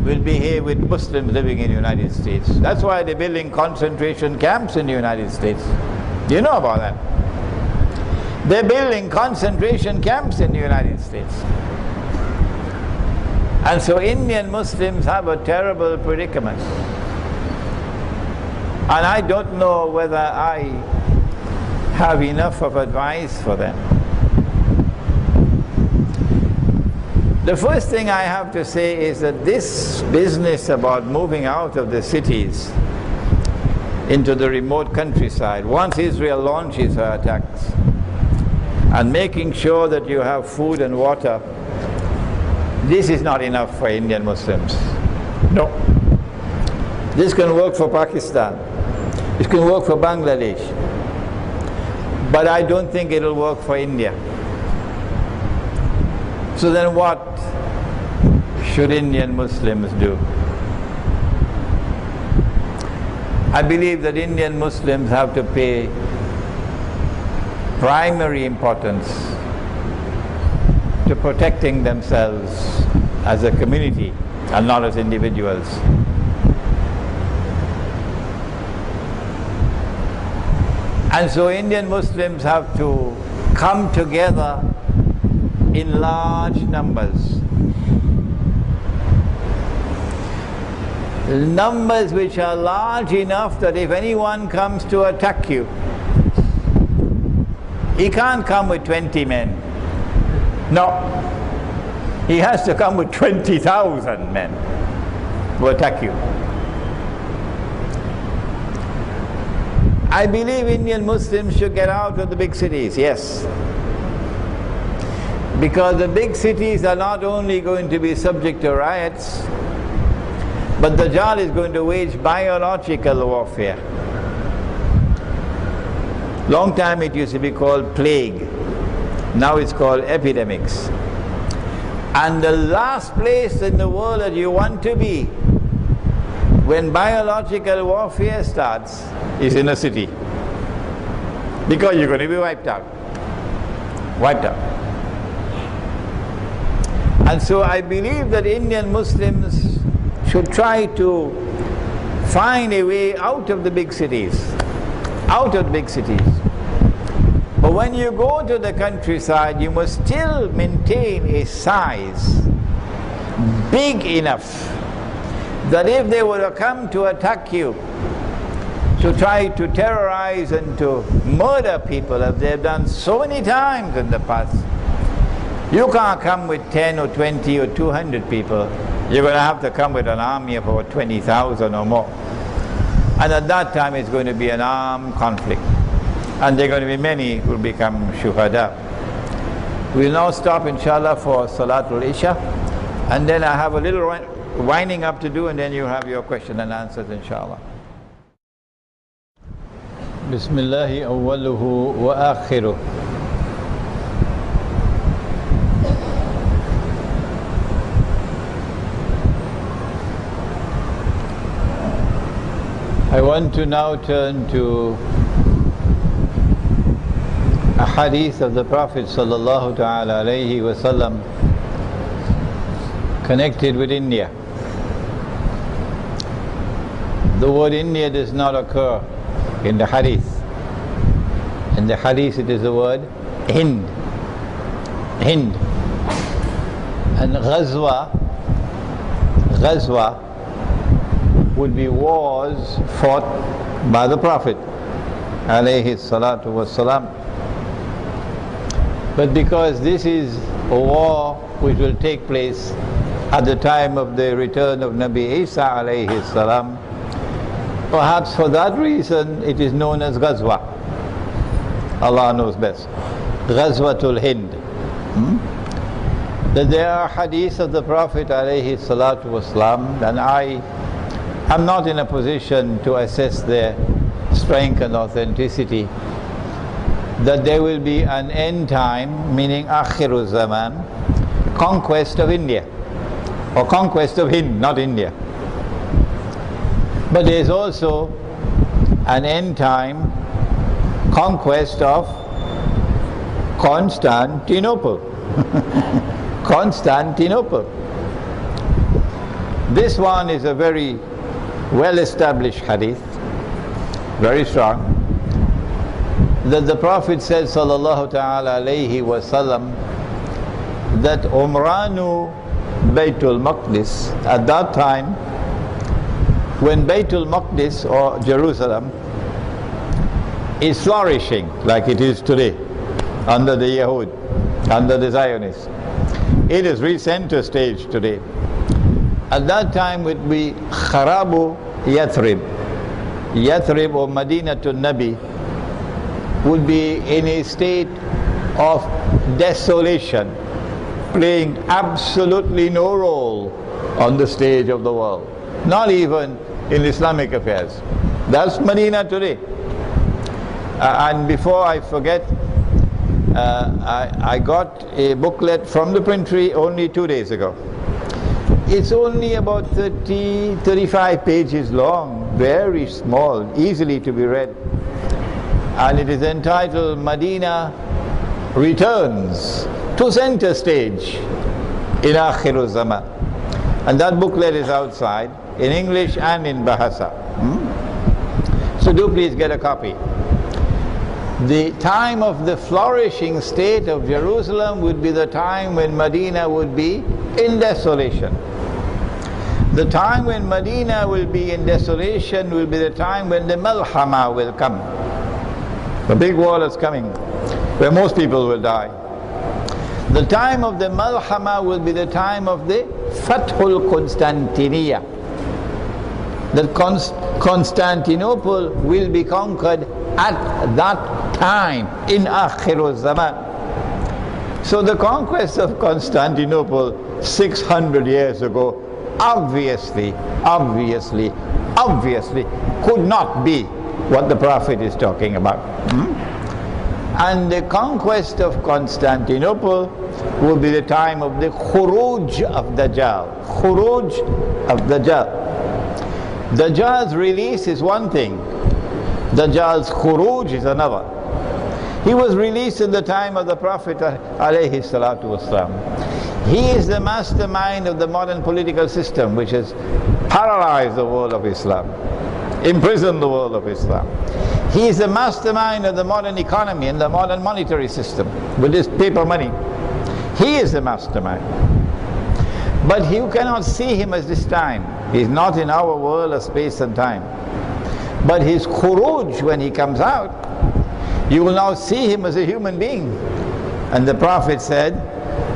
will behave with Muslims living in the United States? That's why they're building concentration camps in the United States. You know about that? They're building concentration camps in the United States. And so Indian Muslims have a terrible predicament. And I don't know whether I have enough of advice for them. The first thing I have to say is that this business about moving out of the cities into the remote countryside, once Israel launches her attacks, and making sure that you have food and water, this is not enough for Indian Muslims. No. This can work for Pakistan. This can work for Bangladesh. But I don't think it'll work for India. So then what should Indian Muslims do? I believe that Indian Muslims have to pay primary importance to protecting themselves as a community and not as individuals. And so Indian Muslims have to come together in large numbers. Numbers which are large enough that if anyone comes to attack you, he can't come with 20 men. No. He has to come with 20,000 men to attack you. I believe Indian Muslims should get out of the big cities, yes. Because the big cities are not only going to be subject to riots, but Dajjal is going to wage biological warfare. Long time it used to be called plague. Now it's called epidemics. And the last place in the world that you want to be when biological warfare starts is in a city. Because you're going to be wiped out. Wiped out. And so I believe that Indian Muslims should try to find a way out of the big cities. Out of the big cities. But when you go to the countryside, you must still maintain a size big enough that if they were to come to attack you, to try to terrorize and to murder people, as they've done so many times in the past, you can't come with 10 or 20 or 200 people. You're going to have to come with an army of about 20,000 or more. And at that time it's going to be an armed conflict. And there are going to be many who will become shuhada. We'll now stop inshallah for Salatul Isha. And then I have a little winding up to do, and then you have your question and answers inshallah. Bismillahi awwaluhu wa akhiruh. I want to now turn to a hadith of the Prophet sallallahu ta'ala alayhi wa sallam connected with India. The word India does not occur in the hadith. In the hadith it is the word Hind. Hind. And Ghazwa would be wars fought by the Prophet alayhi salatu wassalam. But because this is a war which will take place at the time of the return of Nabi Isa alayhi salam, perhaps for that reason it is known as Ghazwa. Allah knows best. Ghazwatul Hind. That there are hadiths of the Prophet alayhi salatu wasalam, and I am not in a position to assess their strength and authenticity, that there will be an end time, meaning Akhirul Zaman, conquest of India, or conquest of Hind, not India. But there is also an end time conquest of Constantinople. Constantinople. This one is a very well-established hadith, very strong, that the Prophet said sallallahu ta'ala alayhi wa sallam that Umranu Baytul Maqdis, at that time when Baytul Maqdis or Jerusalem is flourishing like it is today under the Yahud, under the Zionists, it is re-center stage today. At that time would be Kharabu Yathrib. Yathrib or Madinatul Nabi would be in a state of desolation, playing absolutely no role on the stage of the world, not even in Islamic affairs. That's Medina today. And before I forget, I got a booklet from the printery only 2 days ago. It's only about 35 pages long, very small, easily to be read. And it is entitled Medina Returns to Center Stage in Akhirul Zaman. And that booklet is outside in English and in Bahasa. So do please get a copy. The time of the flourishing state of Jerusalem would be the time when Medina would be in desolation. The time when Medina will be in desolation will be the time when the Malhama will come. The big war is coming, where most people will die. The time of the Malhama will be the time of the Fathul Constantiniya. That Constantinople will be conquered at that time in Akhirul Zaman. So the conquest of Constantinople 600 years ago obviously could not be what the Prophet is talking about. And the conquest of Constantinople will be the time of the Khuruj of Dajjal. Khuruj of Dajjal. Dajjal's release is one thing, Dajjal's Khuruj is another. He was released in the time of the Prophet alayhi salatu wasalam. He is the mastermind of the modern political system which has paralyzed the world of Islam, imprisoned the world of Islam. He is the mastermind of the modern economy and the modern monetary system with this paper money. He is the mastermind. But you cannot see him as this time. He is not in our world of space and time. But his khuruj, when he comes out, you will now see him as a human being. And the Prophet said,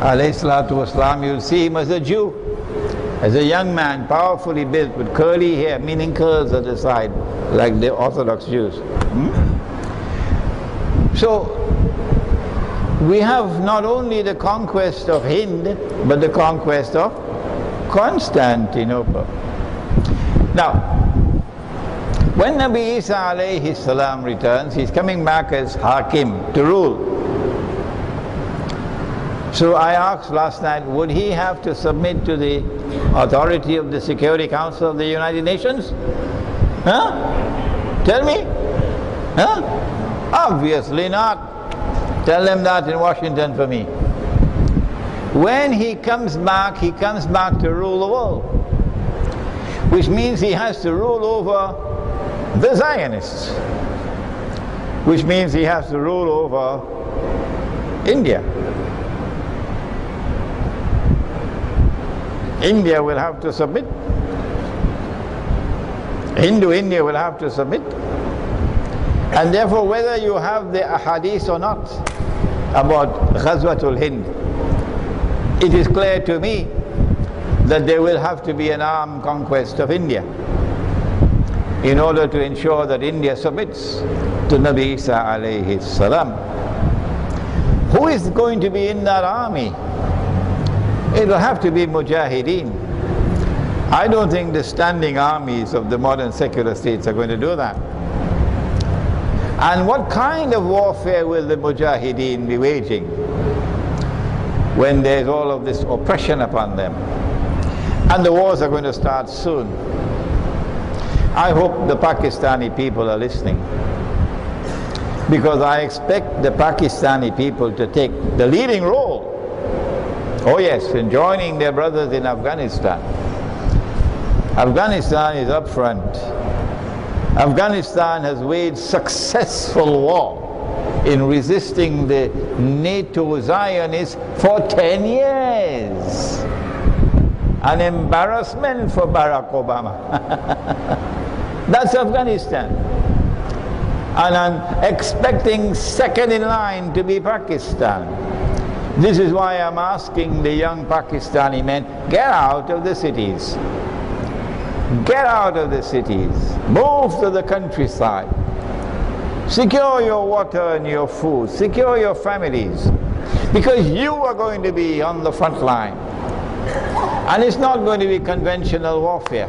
alayhi salatu wasalam, you will see him as a Jew, as a young man, powerfully built with curly hair, meaning curls at the side, like the Orthodox Jews. So, we have not only the conquest of Hind, but the conquest of Constantinople. Now, when Nabi Isa alayhi salam returns, he's coming back as Hakim, to rule. So I asked last night, would he have to submit to the authority of the Security Council of the United Nations? Huh? Tell me? Huh? Obviously not. Tell them that in Washington for me. When he comes back to rule the world. which means he has to rule over the Zionists, which means he has to rule over India. India will have to submit. Hindu India will have to submit. And therefore, whether you have the ahadith or not about Ghazwatul Hind, it is clear to me that there will have to be an armed conquest of India in order to ensure that India submits to Nabi Isa alayhi salam. Who is going to be in that army? It will have to be mujahideen. I don't think the standing armies of the modern secular states are going to do that. And what kind of warfare will the mujahideen be waging when there's all of this oppression upon them? And the wars are going to start soon. I hope the Pakistani people are listening, because I expect the Pakistani people to take the leading role, oh yes, in joining their brothers in Afghanistan. Afghanistan is up front. Afghanistan has waged successful war in resisting the NATO Zionists for 10 years. An embarrassment for Barack Obama. That's Afghanistan. And I'm expecting second in line to be Pakistan. This is why I'm asking the young Pakistani men, get out of the cities. Get out of the cities. Move to the countryside. Secure your water and your food. Secure your families. Because you are going to be on the front line. And it's not going to be conventional warfare.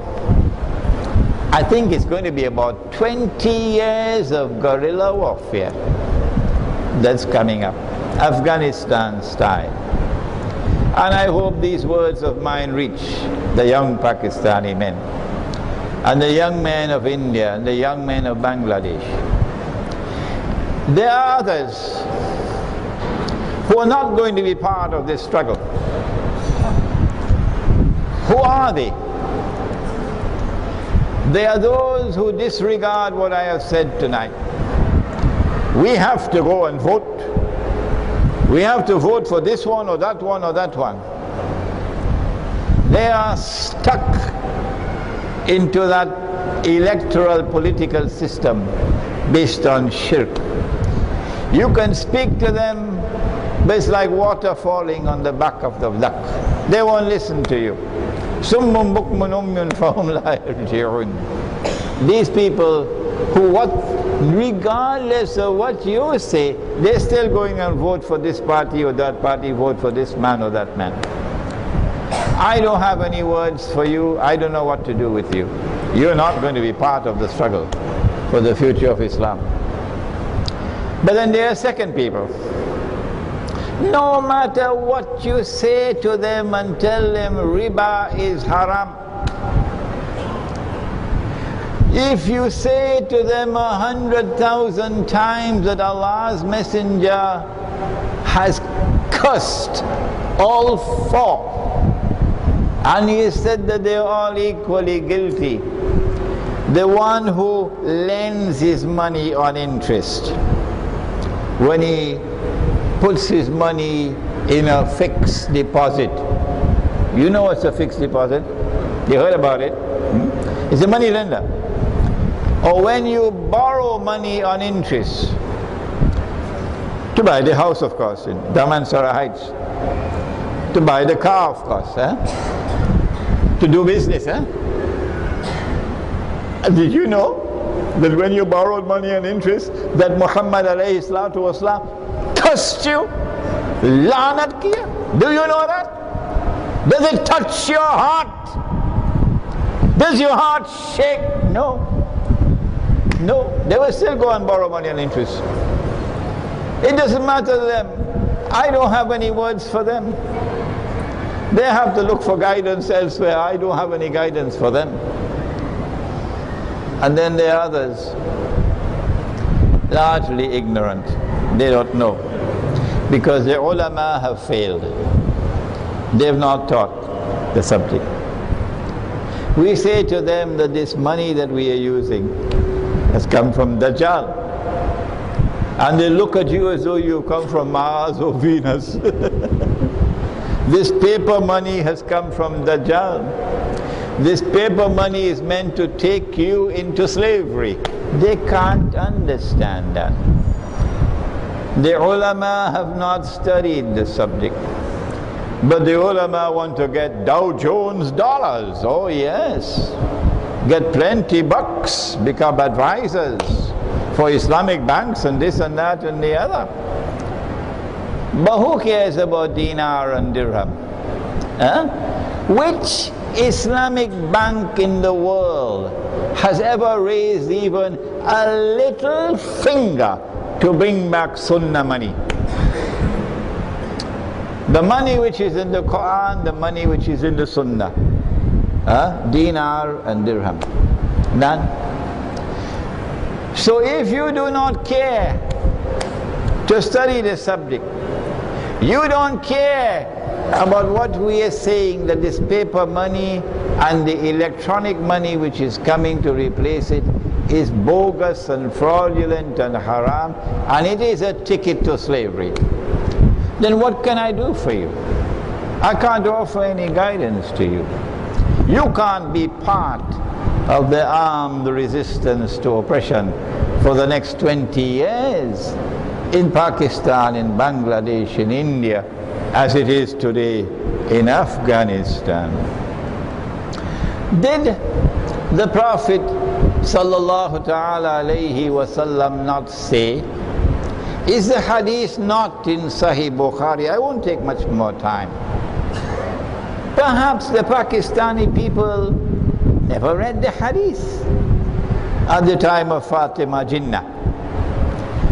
I think it's going to be about 20 years of guerrilla warfare that's coming up, Afghanistan style. And I hope these words of mine reach the young Pakistani men, and the young men of India, and the young men of Bangladesh. There are others who are not going to be part of this struggle. Who are they? They are those who disregard what I have said tonight. We have to go and vote. We have to vote for this one or that one or that one. They are stuck into that electoral political system based on shirk. You can speak to them, but it's like water falling on the back of the duck. They won't listen to you. Summun bukmun umyun fahum la yarji'un. These people who, regardless of what you say, they're still going and vote for this party or that party, vote for this man or that man. I don't have any words for you. I don't know what to do with you. You're not going to be part of the struggle for the future of Islam. But then there are second people. No matter what you say to them and tell them riba is haram, if you say to them 100,000 times that Allah's Messenger has cursed all four, and he said that they are all equally guilty, the one who lends his money on interest, when he puts his money in a fixed deposit. You know what's a fixed deposit? You heard about it? It's a money lender. Or when you borrow money on interest, to buy the house, of course, in Damansara Heights, to buy the car, of course, to do business. Did you know that when you borrowed money on interest, that Muhammad alayhi salatu wasalam cursed you, lanat kiya? Do you know that? Does it touch your heart? Does your heart shake? No. No. They will still go and borrow money on interest. It doesn't matter to them. I don't have any words for them. They have to look for guidance elsewhere. I don't have any guidance for them. And then there are others, largely ignorant. They don't know, because the ulama have failed. They have not taught the subject. We say to them that this money that we are using has come from Dajjal. And they look at you as though you come from Mars or Venus. This paper money has come from Dajjal. This paper money is meant to take you into slavery. They can't understand that. The ulama have not studied the subject. But the ulama want to get Dow Jones dollars. Oh yes. Get plenty bucks, become advisors for Islamic banks and this and that and the other. But who cares about dinar and dirham? Huh? Which Islamic bank in the world has ever raised even a little finger to bring back sunnah money? The money which is in the Quran, the money which is in the sunnah. Dinar and dirham. None. So if you do not care to study the subject, you don't care about what we are saying, that this paper money and the electronic money which is coming to replace it is bogus and fraudulent and haram, and it is a ticket to slavery, then what can I do for you? I can't offer any guidance to you. You can't be part of the armed resistance to oppression for the next 20 years in Pakistan, in Bangladesh, in India, as it is today in Afghanistan. Did the Prophet sallallahu ta'ala alayhi wasallam not say, is the hadith not in Sahih Bukhari? I won't take much more time. Perhaps the Pakistani people never read the hadith at the time of Fatima Jinnah,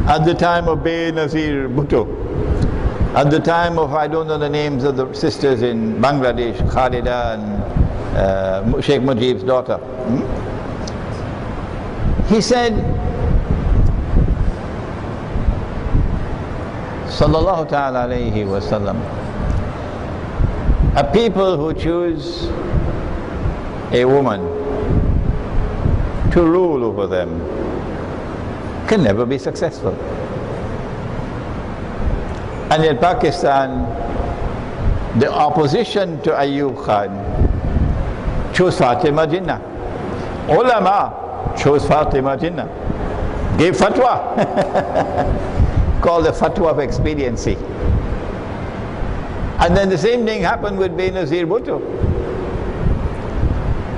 at the time of Benazir Bhutto, at the time of, I don't know the names of the sisters in Bangladesh, Khalida and Sheikh Mujib's daughter. He said, sallallahu ta'ala alayhi wa sallam, a people who choose a woman to rule over them can never be successful. And in Pakistan, the opposition to Ayub Khan chose Fatima Jinnah. Ulama chose Fatima Jinnah, gave fatwa called the fatwa of expediency. And then the same thing happened with Benazir Bhutto.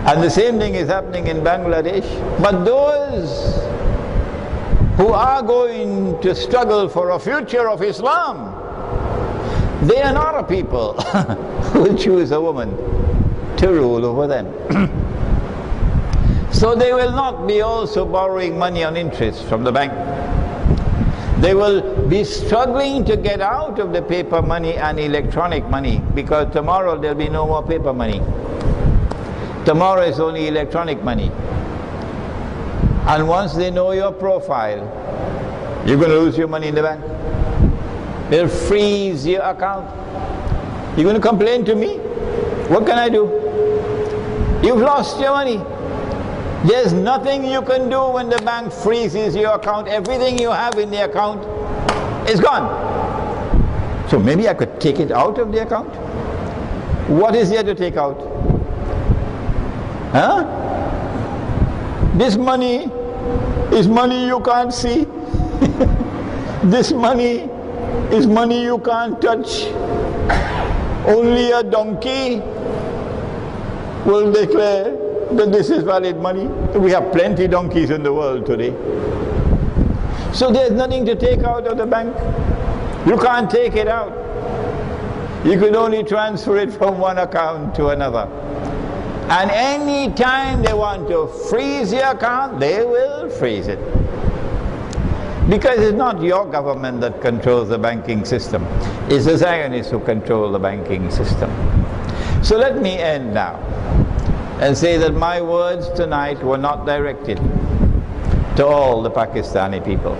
And the same thing is happening in Bangladesh. But those who are going to struggle for a future of Islam, they are not a people who will choose a woman to rule over them. So they will not be also borrowing money on interest from the bank. They will be struggling to get out of the paper money and electronic money, because tomorrow there will be no more paper money. Tomorrow is only electronic money. And once they know your profile, you're going to lose your money in the bank. They'll freeze your account. You're going to complain to me? What can I do? You've lost your money. There's nothing you can do when the bank freezes your account. Everything you have in the account is gone. So maybe I could take it out of the account? What is there to take out? Huh? This money is money you can't see. This money is money you can't touch. Only a donkey will declare that this is valid money. We have plenty donkeys in the world today. So there's nothing to take out of the bank. You can't take it out. You can only transfer it from one account to another. And any time they want to freeze your account, they will freeze it. Because it's not your government that controls the banking system. It's the Zionists who control the banking system. So let me end now and say that my words tonight were not directed to all the Pakistani people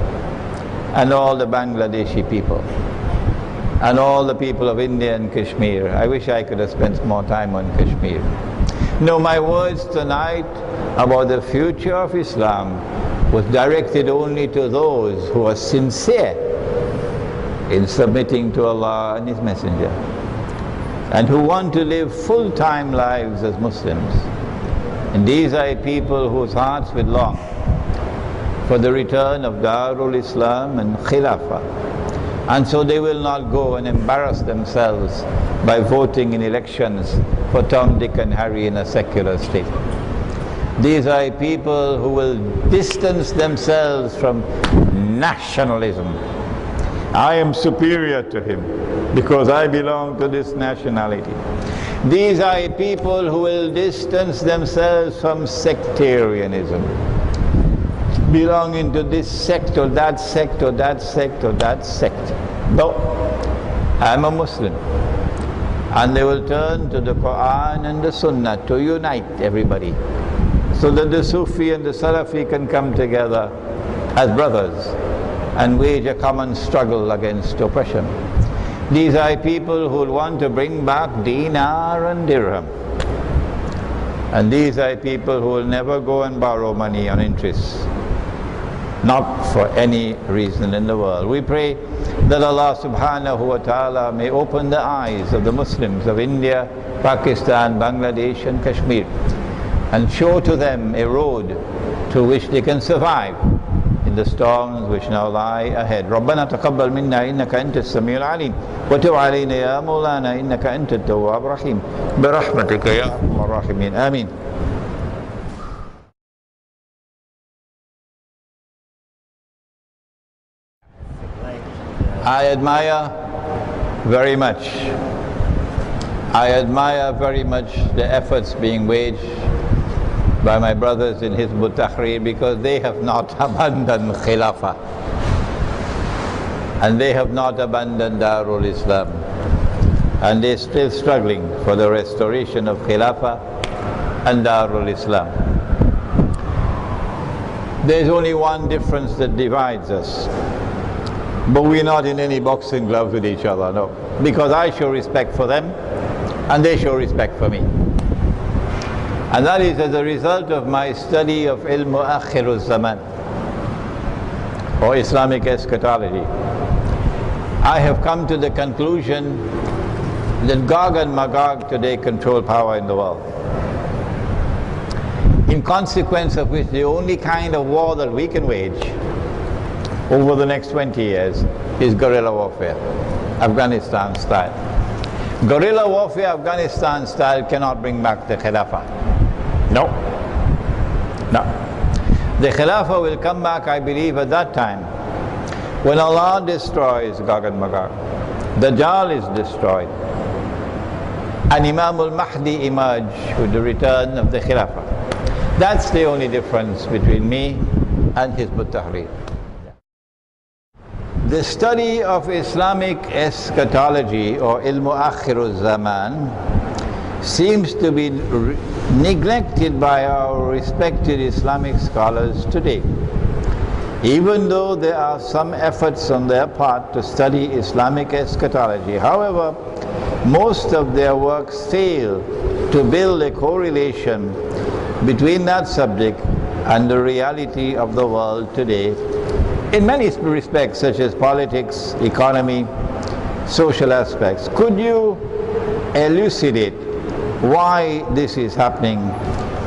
and all the Bangladeshi people and all the people of India and Kashmir. I wish I could have spent more time on Kashmir. No, my words tonight about the future of Islam was directed only to those who are sincere in submitting to Allah and His Messenger, and who want to live full-time lives as Muslims. And these are people whose hearts will long for the return of Darul Islam and Khilafah. And so they will not go and embarrass themselves by voting in elections for Tom, Dick and Harry in a secular state. These are people who will distance themselves from nationalism. I am superior to him because I belong to this nationality. These are people who will distance themselves from sectarianism, belonging to this sect or that sect or that sect or that sect. No, I'm a Muslim. And they will turn to the Quran and the Sunnah to unite everybody, so that the Sufi and the Salafi can come together as brothers and wage a common struggle against oppression. These are people who want to bring back dinar and dirham. And these are people who will never go and borrow money on interest, not for any reason in the world. We pray that Allah subhanahu wa ta'ala may open the eyes of the Muslims of India, Pakistan, Bangladesh and Kashmir, and show to them a road through which they can survive in the storms which now lie ahead. ربنا تقبل منا إنك أنت السميع العليم وتب علينا يا مولانا إنك أنت التواب الرحيم برحمتك يا أرحم الراحمين آمين. I admire very much the efforts being waged by my brothers in Hizb ut-Tahrir, because they have not abandoned Khilafah and they have not abandoned Darul Islam, and they're still struggling for the restoration of Khilafah and Darul Islam. There's only one difference that divides us, but we're not in any boxing gloves with each other, no, because I show respect for them and they show respect for me. And that is as a result of my study of الزمان, or Islamic eschatology. I have come to the conclusion that Gog and Magog today control power in the world, in consequence of which the only kind of war that we can wage over the next 20 years is guerrilla warfare, Afghanistan style. Guerrilla warfare, Afghanistan style, cannot bring back the Khilafah. No. The Khilafah will come back, I believe, at that time when Allah destroys Gog and Magog, Dajjal is destroyed, and Imam al-Mahdi emerge with the return of the Khilafah. That's the only difference between me and Hizb ut-Tahrir. The study of Islamic eschatology, or الزمان, seems to be neglected by our respected Islamic scholars today. Even though there are some efforts on their part to study Islamic eschatology, however, most of their works fail to build a correlation between that subject and the reality of the world today, in many respects, such as politics, economy, social aspects. Could you elucidate why this is happening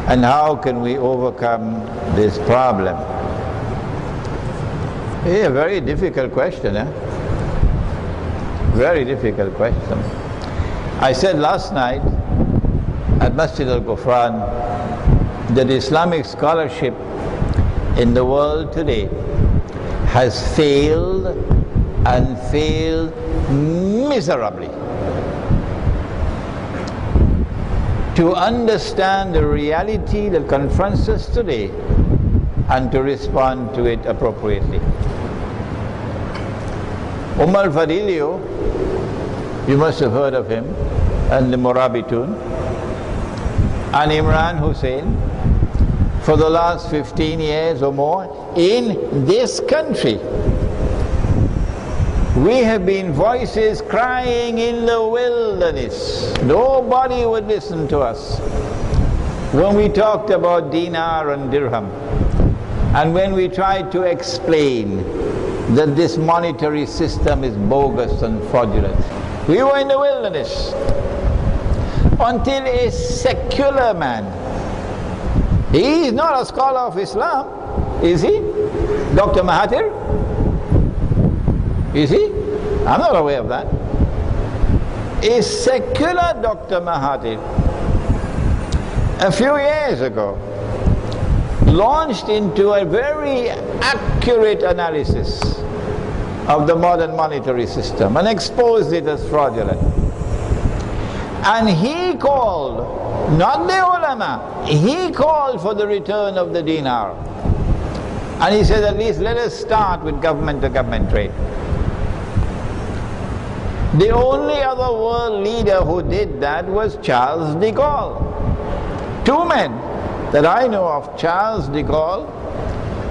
and how can we overcome this problem? A very difficult question, eh? Very difficult question. I said last night at Masjid al-Ghufran that Islamic scholarship in the world today has failed, and failed miserably, to understand the reality that confronts us today and to respond to it appropriately. Fadilio, you must have heard of him, and the Murabitun, and Imran Hussein, for the last 15 years or more, in this country, we have been voices crying in the wilderness. Nobody would listen to us. When we talked about dinar and dirham, and when we tried to explain that this monetary system is bogus and fraudulent, we were in the wilderness until a secular man, he is not a scholar of Islam, is he? Dr. Mahathir? Is he? I'm not aware of that. A secular Dr. Mahathir, a few years ago, launched into a very accurate analysis of the modern monetary system and exposed it as fraudulent. And he called, not the ulama, he called for the return of the dinar. And he said, at least let us start with government-to-government trade. The only other world leader who did that was Charles de Gaulle. Two men that I know of, Charles de Gaulle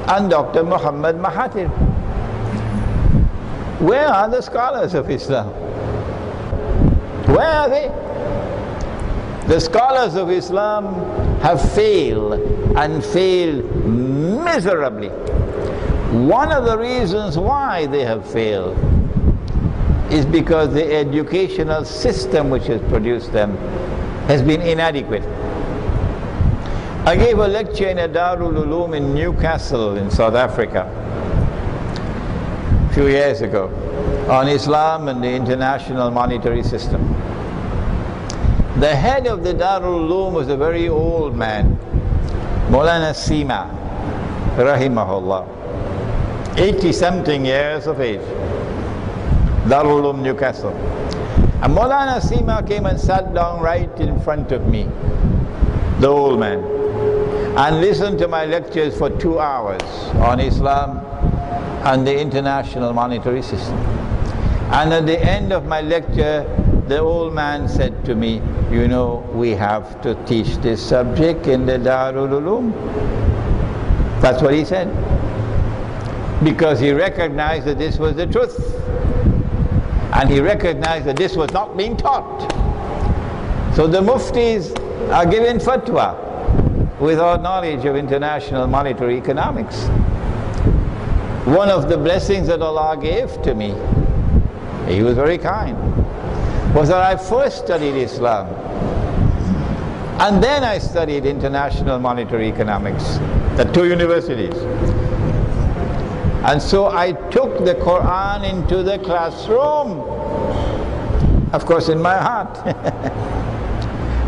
and Dr. Muhammad Mahathir. Where are the scholars of Islam? Where are they? The scholars of Islam have failed, and failed miserably. One of the reasons why they have failed is because the educational system which has produced them has been inadequate. I gave a lecture in a Darul Uloom in Newcastle in South Africa a few years ago on Islam and the international monetary system. The head of the Darul Uloom was a very old man, Maulana Sima, rahimahullah, 80-something years of age, Darul Uloom, Newcastle. And Maulana Sima came and sat down right in front of me, the old man, and listened to my lectures for 2 hours on Islam and the international monetary system. And at the end of my lecture, the old man said to me, you know, we have to teach this subject in the Darul Uloom. That's what he said. Because he recognized that this was the truth. And he recognized that this was not being taught. So the muftis are given fatwa without knowledge of international monetary economics. One of the blessings that Allah gave to me, he was very kind, was that I first studied Islam and then I studied international monetary economics at 2 universities. And so I took the Quran into the classroom, of course in my heart.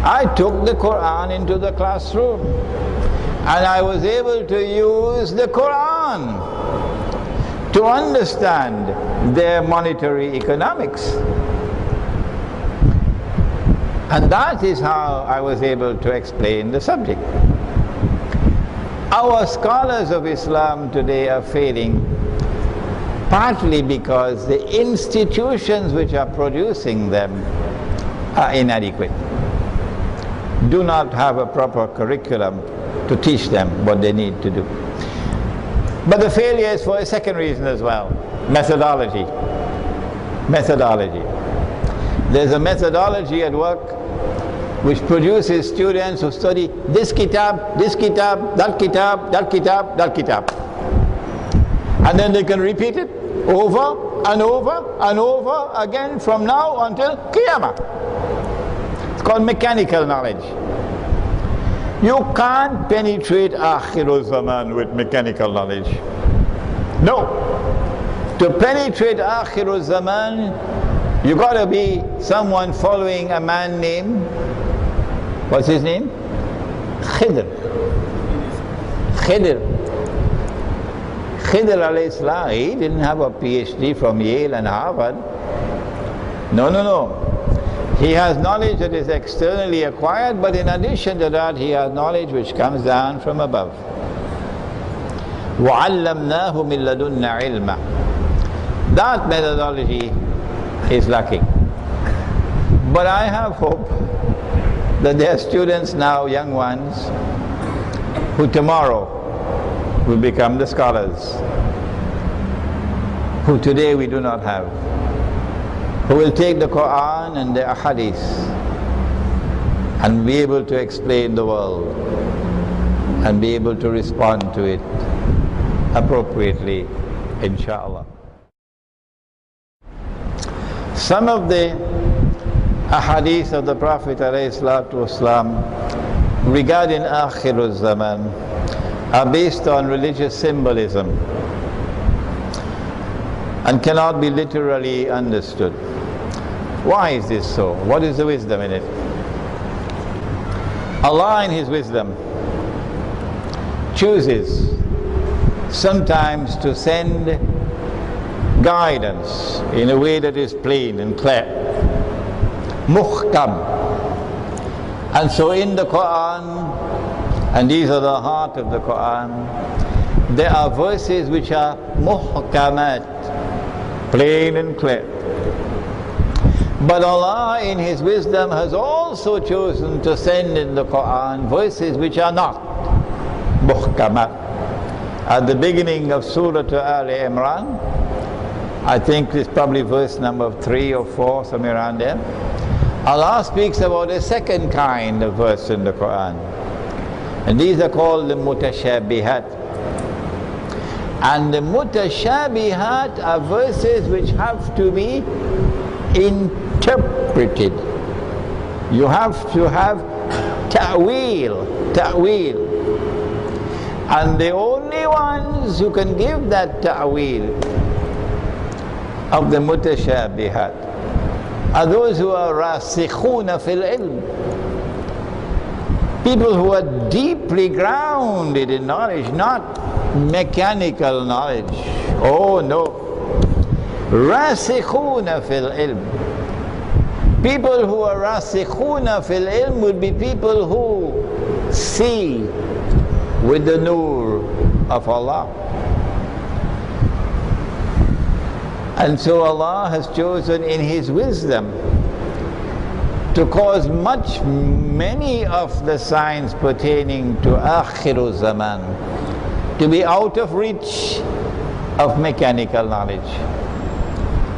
I took the Quran into the classroom and I was able to use the Quran to understand their monetary economics. And that is how I was able to explain the subject. Our scholars of Islam today are failing partly because the institutions which are producing them are inadequate, do not have a proper curriculum to teach them what they need to do. But the failure is for a second reason as well, methodology. Methodology. There's a methodology at work which produces students who study this kitab, that kitab, that kitab, that kitab. And then they can repeat it over and over and over again from now until Qiyamah. It's called mechanical knowledge. You can't penetrate Akhirul Zaman with mechanical knowledge. No. To penetrate Akhirul Zaman, you got to be someone following a man named, what's his name? Khidr. Khidr. Khidr alayhi salam, he didn't have a PhD from Yale and Harvard. No, no, no. He has knowledge that is externally acquired, but in addition to that, he has knowledge which comes down from above. وَعَلَّمْنَاهُ مِن لَدُنَّا عِلْمًا. That methodology is lacking. But I have hope that there are students now, young ones, who tomorrow will become the scholars, who today we do not have, who will take the Quran and the Ahadith and be able to explain the world and be able to respond to it appropriately, inshallah. Some of the ahadith of the Prophet ﷺ regarding Akhirul Zaman are based on religious symbolism and cannot be literally understood. Why is this so? What is the wisdom in it? Allah in His wisdom chooses sometimes to send guidance in a way that is plain and clear, muhkam. And so in the Quran, and these are the heart of the Quran, there are verses which are muhkamat, plain and clear. But Allah in His wisdom has also chosen to send in the Quran verses which are not muhkamat. At the beginning of Surah Al-Imran, I think it's probably verse number 3 or 4, somewhere around there, Allah speaks about a second kind of verse in the Quran. And these are called the mutashabihat. And the mutashabihat are verses which have to be interpreted. You have to have ta'wil. And the only ones who can give that ta'wil of the mutashabihat are those who are rasikhuna fil ilm, people who are deeply grounded in knowledge, not mechanical knowledge. Oh no, rasikhuna fil ilm. People who are rasikhuna fil ilm would be people who see with the nur of Allah. And so Allah has chosen in His wisdom to cause many of the signs pertaining to Akhirul Zaman to be out of reach of mechanical knowledge.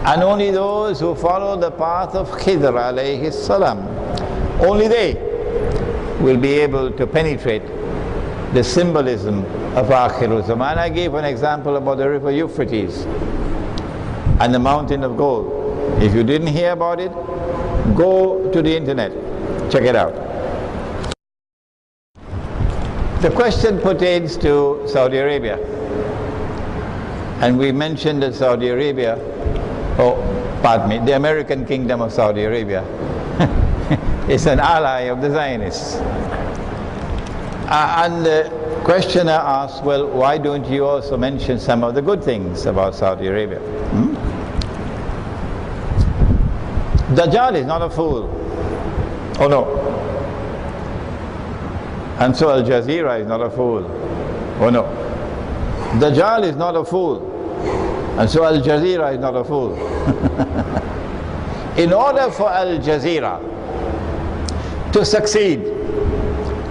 And only those who follow the path of Khidr alayhi salam, only they will be able to penetrate the symbolism of Akhirul Zaman. I gave an example about the river Euphrates and the mountain of gold. If you didn't hear about it, go to the internet, check it out. The question pertains to Saudi Arabia. And we mentioned that Saudi Arabia, the American Kingdom of Saudi Arabia is an ally of the Zionists. And the questioner asks, well, why don't you also mention some of the good things about Saudi Arabia? Dajjal is not a fool. Oh no. And so Al Jazeera is not a fool. Oh no. Dajjal is not a fool. And so Al Jazeera is not a fool. In order for Al Jazeera to succeed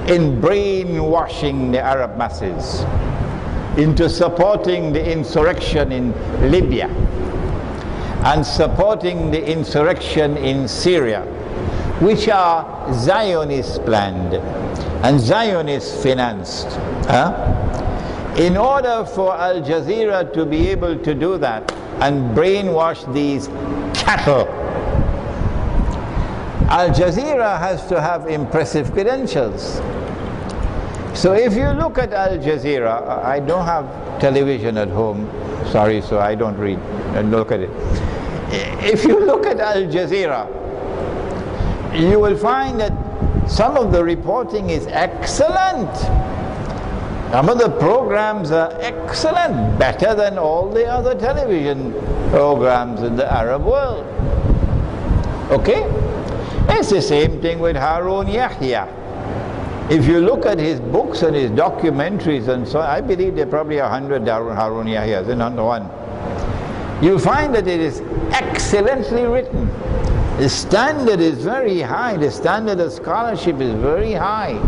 in brainwashing the Arab masses into supporting the insurrection in Libya and supporting the insurrection in Syria, which are Zionist planned and Zionist financed. In order for Al Jazeera to be able to do that and brainwash these cattle, Al Jazeera has to have impressive credentials. So if you look at Al Jazeera, I don't have television at home, sorry, so I don't read and look at it. If you look at Al Jazeera, you will find that some of the reporting is excellent. Some of the programs are excellent, better than all the other television programs in the Arab world. Okay? It's the same thing with Harun Yahya. If you look at his books and his documentaries and so on, I believe there are probably 100 Harun Yahyas, and not one. You'll find that it is excellently written. The standard is very high. The standard of scholarship is very high.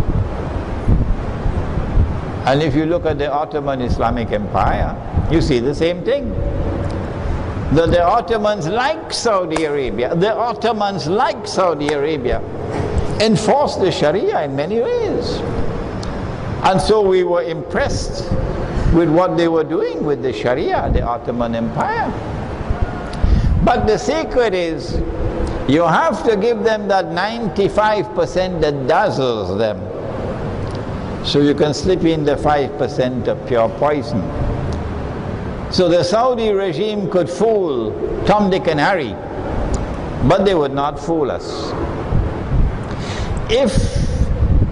And if you look at the Ottoman Islamic Empire, you see the same thing. The Ottomans like Saudi Arabia. The Ottomans like Saudi Arabia. enforced the Sharia in many ways. And so we were impressed with what they were doing with the Sharia, the Ottoman Empire. But the secret is, you have to give them that 95% that dazzles them, so you can slip in the 5% of pure poison. So the Saudi regime could fool Tom, Dick and Harry, but they would not fool us. If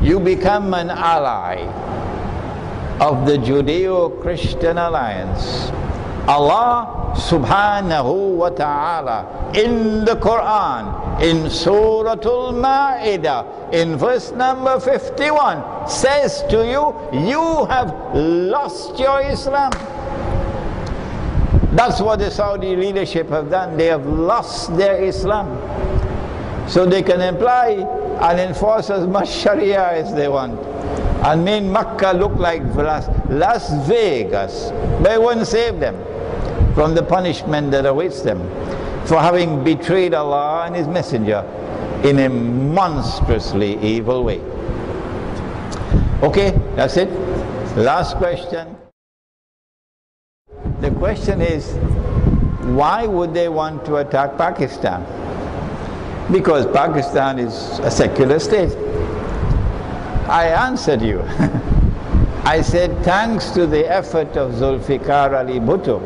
you become an ally of the Judeo-Christian alliance, Allah subhanahu wa ta'ala in the Quran, in Surah Al-Ma'idah, in verse number 51, says to you, you have lost your Islam. That's what the Saudi leadership have done. They have lost their Islam. So they can apply and enforce as much Sharia as they want, and made Makkah look like Las Vegas. But it wouldn't save them from the punishment that awaits them for having betrayed Allah and His Messenger in a monstrously evil way. Okay, that's it. Last question. The question is, why would they want to attack Pakistan? Because Pakistan is a secular state. I answered you. I said, thanks to the effort of Zulfikar Ali Bhutto,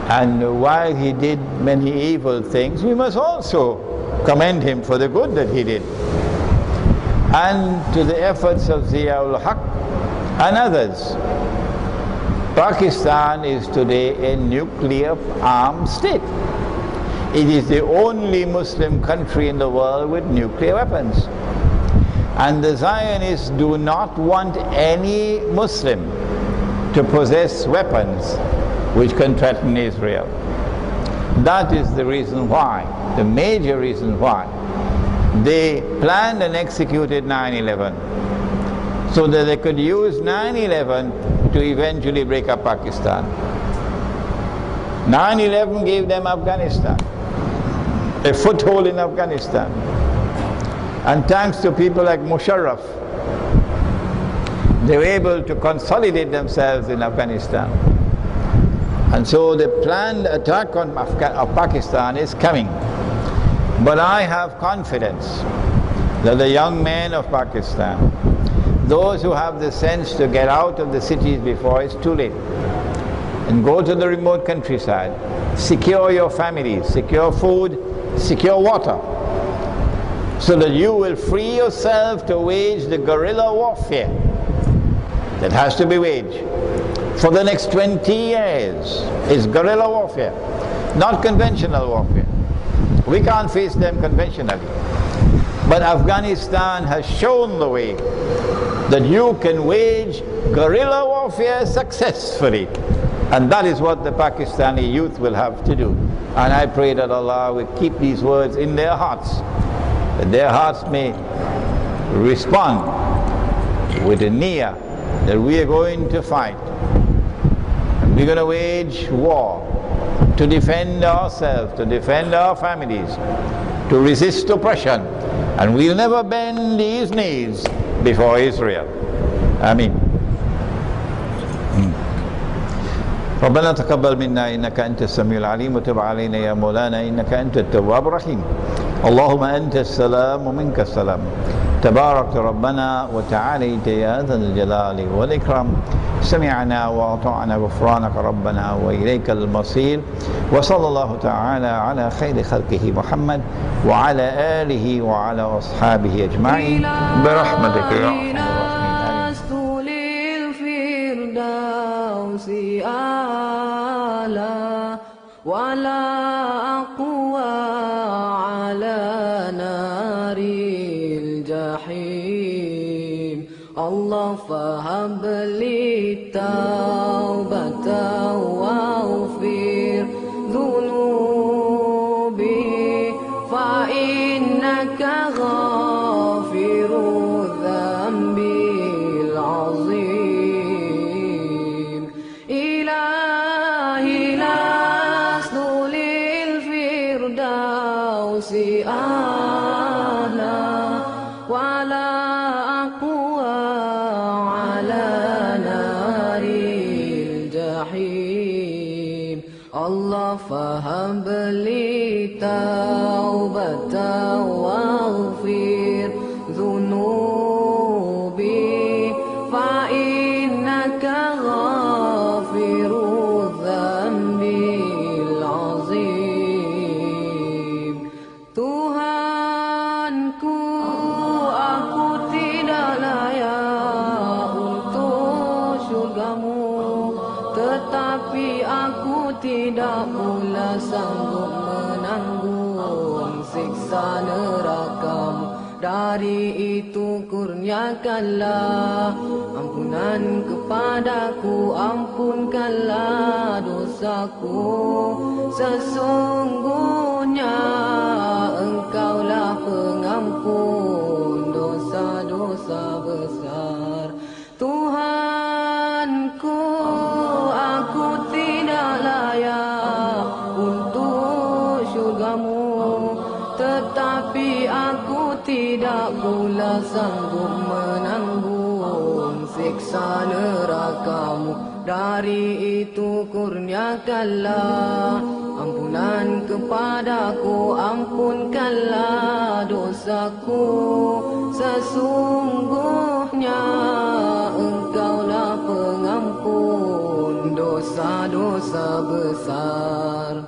and while he did many evil things, we must also commend him for the good that he did. And to the efforts of Ziaul Haq and others. Pakistan is today a nuclear armed state. It is the only Muslim country in the world with nuclear weapons. And the Zionists do not want any Muslim to possess weapons which can threaten Israel. That is the reason why, the major reason why, they planned and executed 9/11, so that they could use 9/11 to eventually break up Pakistan. 9/11 gave them Afghanistan, a foothold in Afghanistan. And thanks to people like Musharraf, they were able to consolidate themselves in Afghanistan. And so the planned attack on Pakistan is coming. But I have confidence that the young men of Pakistan, those who have the sense to get out of the cities before it's too late, and go to the remote countryside, secure your families, secure food, secure water, so that you will free yourself to wage the guerrilla warfare that has to be waged for the next 20 years. Is guerrilla warfare, not conventional warfare. We can't face them conventionally. But Afghanistan has shown the way that you can wage guerrilla warfare successfully. And that is what the Pakistani youth will have to do. And I pray that Allah will keep these words in their hearts, that their hearts may respond with a niyyah that we are going to fight. And we're going to wage war to defend ourselves, to defend our families, to resist oppression. And we'll never bend these knees before Israel. Ameen. ربنا تقبل منا إنك أنت السميع العليم وتب علينا يا مولانا إنك أنت التواب الرحيم. اللهم أنت السلام ومنك السلام. تبارك ربنا وتعاليت يا ذا الجلال والإكرام. سمعنا وأطعنا غفرانك ربنا وإليك المصير. وصلى الله تعالى على خير خلقه محمد وعلى آله وعلى أصحابه أجمعين برحمتك يا أرحم الراحمين. ولا أقوى على نار الجحيم. الله فهب لي توبة واغفر ذنوبي فإنك غافر الذنب العظيم. إلهي لست للفردوس أهلا Allah faham beli taubatan waghfir dhunubi fa innaka ghafirudz dzambil azim. Tuhanku, aku tidak layak untuk syurgamu, tetapi aku tidak pula sanggup menanggung siksa nerakamu. Dari itu kurniakanlah ampunan kepadaku, ampunkanlah dosaku. Sesungguhnya Engkaulah pengampun dosa-dosa besar. Tuhanku, aku tidak layak untuk syurgamu, tetapi aku tidak pula sanggup menanggung siksa nerakamu. Dari itu kurniakanlah ampunan kepadaku, ampunkanlah dosaku. Sesungguhnya Engkaulah pengampun dosa-dosa besar.